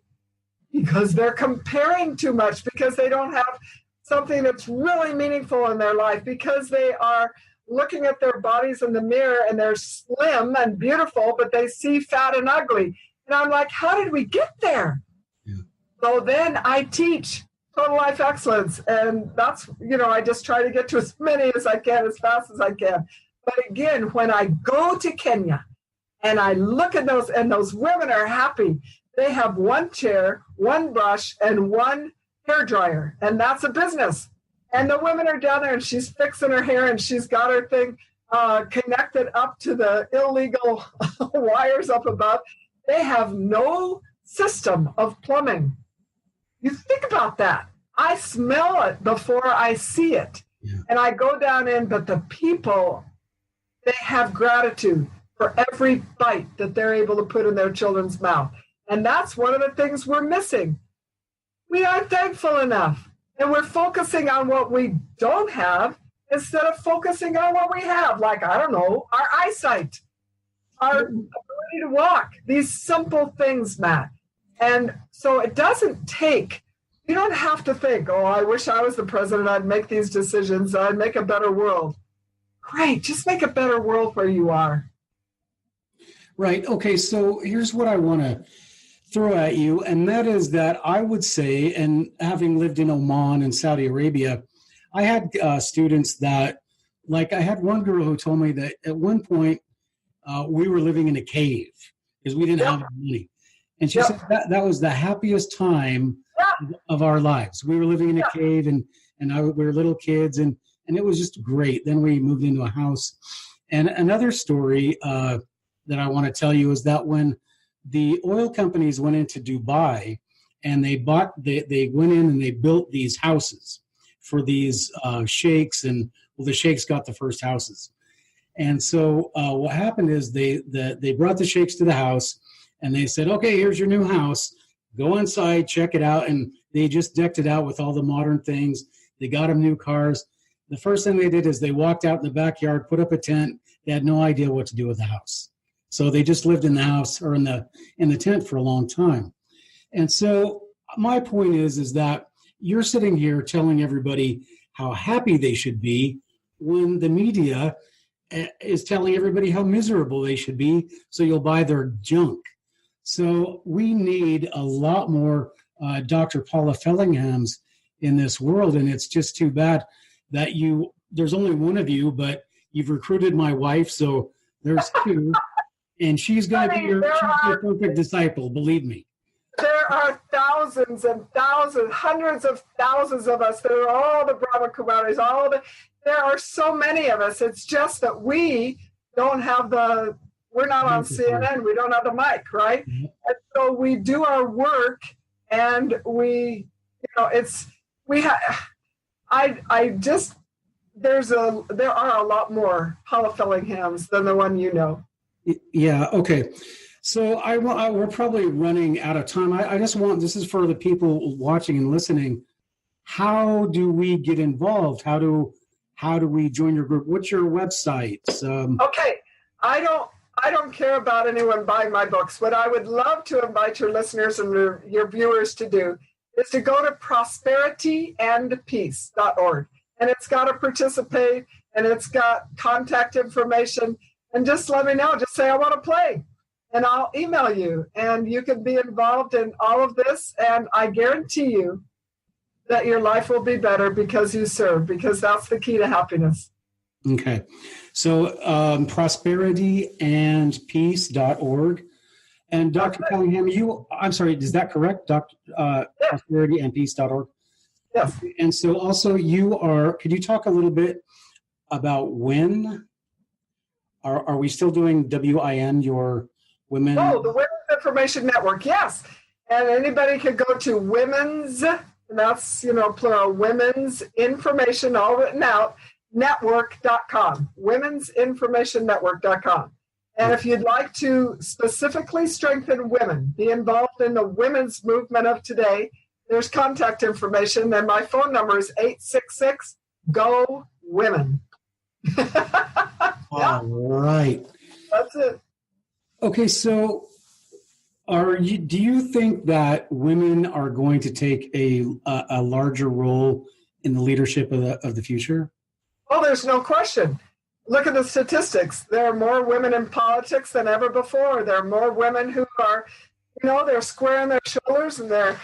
Because they're comparing too much, because they don't have something that's really meaningful in their life because they are looking at their bodies in the mirror and they're slim and beautiful, but they see fat and ugly. And I'm like, how did we get there? Yeah. So then I teach Total Life Excellence. And that's, I just try to get to as many as I can, as fast as I can. But again, when I go to Kenya and I look at those, and those women are happy, they have one chair, one brush, and one hair dryer. And that's a business. And the women are down there and she's fixing her hair and she's got her thing connected up to the illegal wires up above. They have no system of plumbing. You think about that. I smell it before I see it. Yeah. And I go down in, but the people, they have gratitude for every bite that they're able to put in their children's mouth. And that's one of the things we're missing. We aren't thankful enough. And we're focusing on what we don't have instead of focusing on what we have. Like, I don't know, our eyesight, our ability to walk, these simple things, Matt. And so it doesn't take, you don't have to think, oh, I wish I was the president, I'd make these decisions, I'd make a better world. Great, just make a better world where you are. Right, okay, so here's what I want to throw at you, and that is that I would say, and having lived in Oman and Saudi Arabia, I had students that, like I had one girl who told me that at one point we were living in a cave because we didn't have any money. And she said that was the happiest time of our lives. We were living in a cave and we were little kids and it was just great. Then we moved into a house. And another story that I want to tell you is that when the oil companies went into Dubai and they went in and they built these houses for these sheikhs, and the sheikhs got the first houses. And so what happened is they brought the sheikhs to the house and they said, okay, here's your new house. Go inside, check it out. And they just decked it out with all the modern things. They got them new cars. The first thing they did is they walked out in the backyard, put up a tent. They had no idea what to do with the house. So they just lived in the house or in the tent for a long time. And so my point is that you're sitting here telling everybody how happy they should be when the media is telling everybody how miserable they should be, so you'll buy their junk. So we need a lot more Dr. Paula Fellinghams in this world, and it's just too bad that there's only one of you, but you've recruited my wife, so there's two. And she's going to be your perfect disciple, believe me. There are thousands and thousands, hundreds of thousands of us. There are all the Brahma Kumaris, there are so many of us. It's just that we don't have we're not on CNN, we don't have the mic, right? Mm-hmm. And so we do our work and there are a lot more Paula Fellinghams than the one you know. Yeah, okay. So we're probably running out of time. I just this is for the people watching and listening. How do we get involved? How do we join your group? What's your website? Okay, I don't care about anyone buying my books. What I would love to invite your listeners and your viewers to do is to go to prosperityandpeace.org. And it's got to participate, and it's got contact information. And just let me know. Just say, I want to play. And I'll email you. And you can be involved in all of this. And I guarantee you that your life will be better because you serve, because that's the key to happiness. Okay. So prosperityandpeace.org. And Dr. Fellingham, I'm sorry, is that correct? Prosperityandpeace.org? Yes. And so also could you talk a little bit about when? Are we still doing WIN, your women? Oh, the Women's Information Network, yes. And anybody could go to women's, and that's, plural, women's information, all written out, network.com, women'sinformationnetwork.com. And if you'd like to specifically strengthen women, be involved in the women's movement of today, there's contact information, and my phone number is 866-GO-WOMEN. All right. That's it. Okay, so do you think that women are going to take a larger role in the leadership of the future? Oh, there's no question. Look at the statistics. There are more women in politics than ever before. There are more women who are, they're squaring their shoulders and they're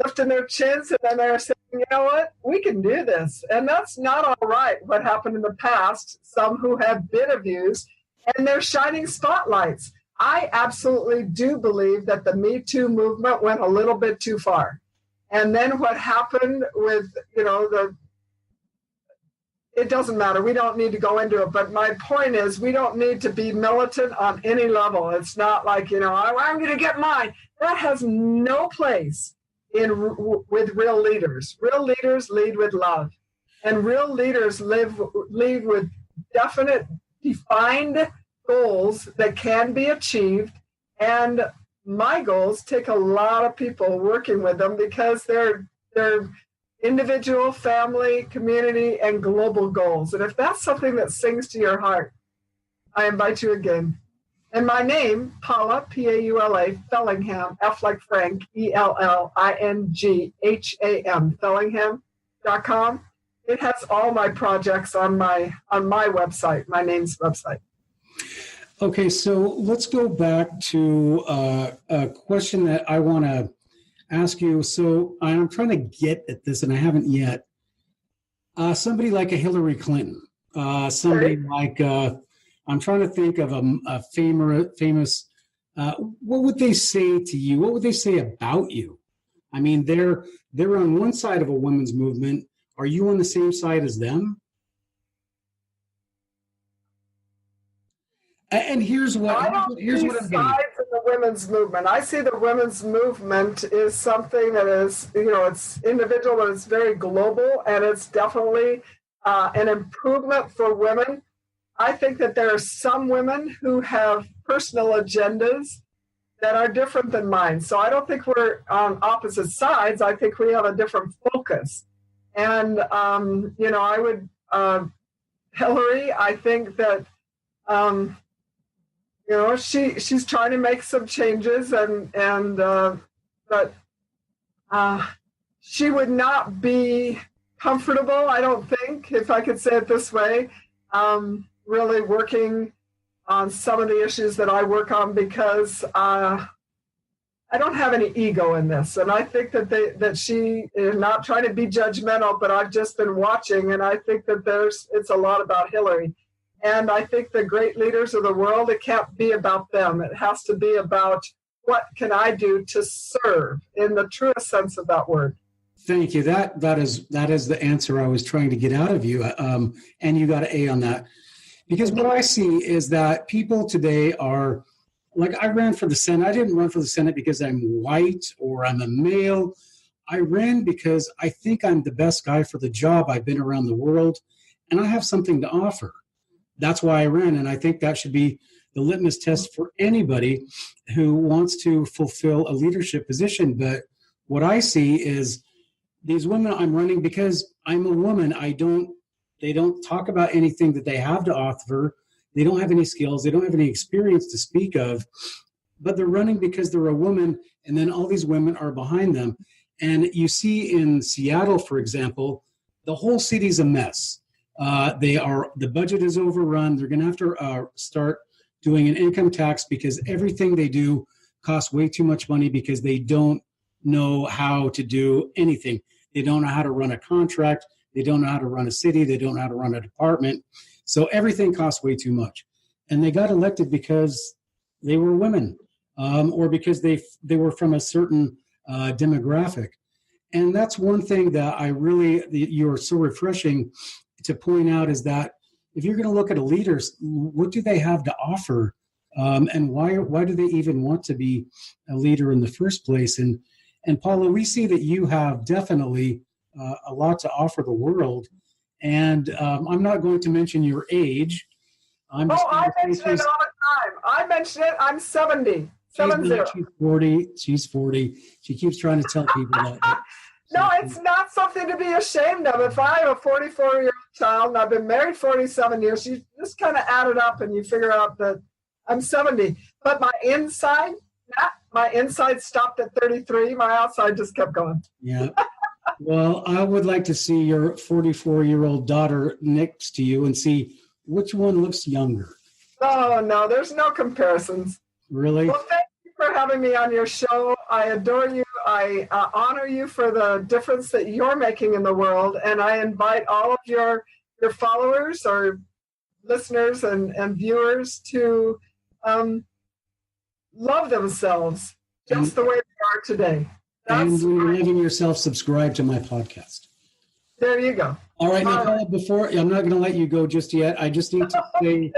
lifting their chins, and then they're saying, you know what, we can do this. And that's not all right, what happened in the past, some who have been abused, and they're shining spotlights. I absolutely do believe that the Me Too movement went a little bit too far. And then what happened with, it doesn't matter. We don't need to go into it. But my point is, we don't need to be militant on any level. It's not like, I'm going to get mine. That has no place with real leaders. Real leaders lead with love. And real leaders lead with definite, defined goals that can be achieved. And my goals take a lot of people working with them because they're individual, family, community, and global goals. And if that's something that sings to your heart, I invite you again. And my name, Paula, P-A-U-L-A, Fellingham, F like Frank, E-L-L-I-N-G-H-A-M, Fellingham.com. It has all my projects on my website, my name's website. Okay, so let's go back to a question that I want to ask you. So I'm trying to get at this, and I haven't yet. Somebody like a Hillary Clinton, somebody like, I'm trying to think of a famous, what would they say to you? What would they say about you? I mean, they're on one side of a women's movement. Are you on the same side as them? And here's what I'm getting. Sides of the women's movement. I see the women's movement is something that is, it's individual, but it's very global, and it's definitely an improvement for women. I think that there are some women who have personal agendas that are different than mine. So I don't think we're on opposite sides. I think we have a different focus. And, I would, Hillary, I think that, she's trying to make some changes, but she would not be comfortable, I don't think, if I could say it this way, really working on some of the issues that I work on, because I don't have any ego in this. And I think that she is not trying to be judgmental, but I've just been watching, and I think that it's a lot about Hillary. And I think the great leaders of the world, it can't be about them. It has to be about what can I do to serve in the truest sense of that word. Thank you. That is the answer I was trying to get out of you. And you got an A on that. Because what I see is that people today are, like, I ran for the Senate. I didn't run for the Senate because I'm white or I'm a male. I ran because I think I'm the best guy for the job. I've been around the world, and I have something to offer. That's why I ran, and I think that should be the litmus test for anybody who wants to fulfill a leadership position. But what I see is these women, I'm running because I'm a woman. They don't talk about anything that they have to offer. They don't have any skills. They don't have any experience to speak of, but they're running because they're a woman, and then all these women are behind them. And you see in Seattle, for example, the whole city's a mess. The budget is overrun. They're going to have to start doing an income tax because everything they do costs way too much money because they don't know how to do anything. They don't know how to run a contract. They don't know how to run a city. They don't know how to run a department. So everything costs way too much. And they got elected because they were women, or because they were from a certain demographic. And that's one thing that you're so refreshing to point out, is that if you're going to look at a leader, what do they have to offer? And why do they even want to be a leader in the first place? And Paula, we see that you have definitely a lot to offer the world. And I'm not going to mention your age. I mention it all the time. I mention it. I'm 70. She's 40. She's 40. She keeps trying to tell people that. No, it's not something to be ashamed of. If I have a 44-year-old child and I've been married 47 years, you just kind of add it up and you figure out that I'm 70. But my inside stopped at 33. My outside just kept going. Yeah. Well, I would like to see your 44-year-old daughter next to you and see which one looks younger. Oh, no, there's no comparisons. Really? Well, thank you for having me on your show. I adore you. I honor you for the difference that you're making in the world. And I invite all of your followers or listeners and viewers to love themselves just the way they are today. And when you're living yourself, subscribe to my podcast. There you go. All right. Now, Paula, before, I'm not going to let you go just yet. I just need to say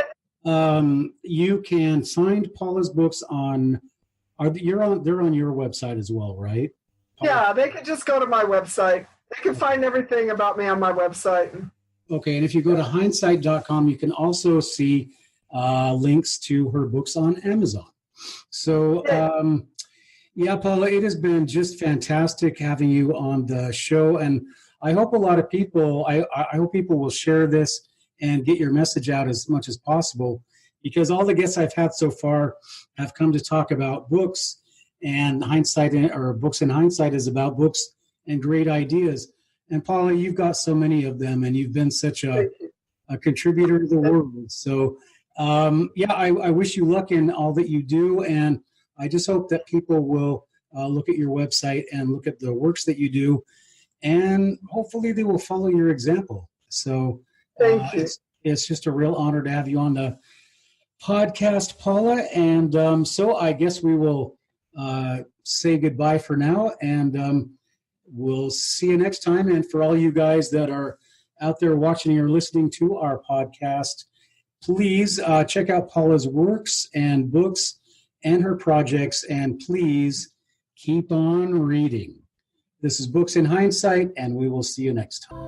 you can find Paula's books on, they're on your website as well, right? Paula? Yeah, they can just go to my website. They can find everything about me on my website. Okay. And if you go to Heinessight.com, you can also see links to her books on Amazon. So, yeah, Paula, it has been just fantastic having you on the show. And I hope a lot of people, I hope people will share this and get your message out as much as possible, because all the guests I've had so far have come to talk about books, and Heinessight, or Books in Heinessight, is about books and great ideas. And Paula, you've got so many of them, and you've been such a contributor to the world. So, yeah, I wish you luck in all that you do, and I just hope that people will look at your website and look at the works that you do, and hopefully they will follow your example. So thank you. It's just a real honor to have you on the podcast, Paula. And so I guess we will say goodbye for now, and we'll see you next time. And for all you guys that are out there watching or listening to our podcast, please check out Paula's works and books and her projects, and please keep on reading. This is Books in Heinessight, and we will see you next time.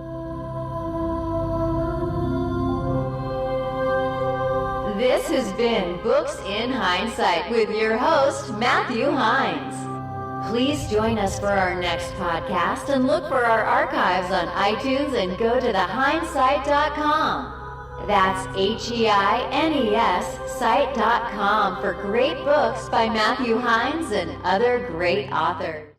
This has been Books in Heinessight with your host, Matthew Hines. Please join us for our next podcast and look for our archives on iTunes and go to theheinessight.com. That's HEINES site.com for great books by Matthew Hines and other great authors.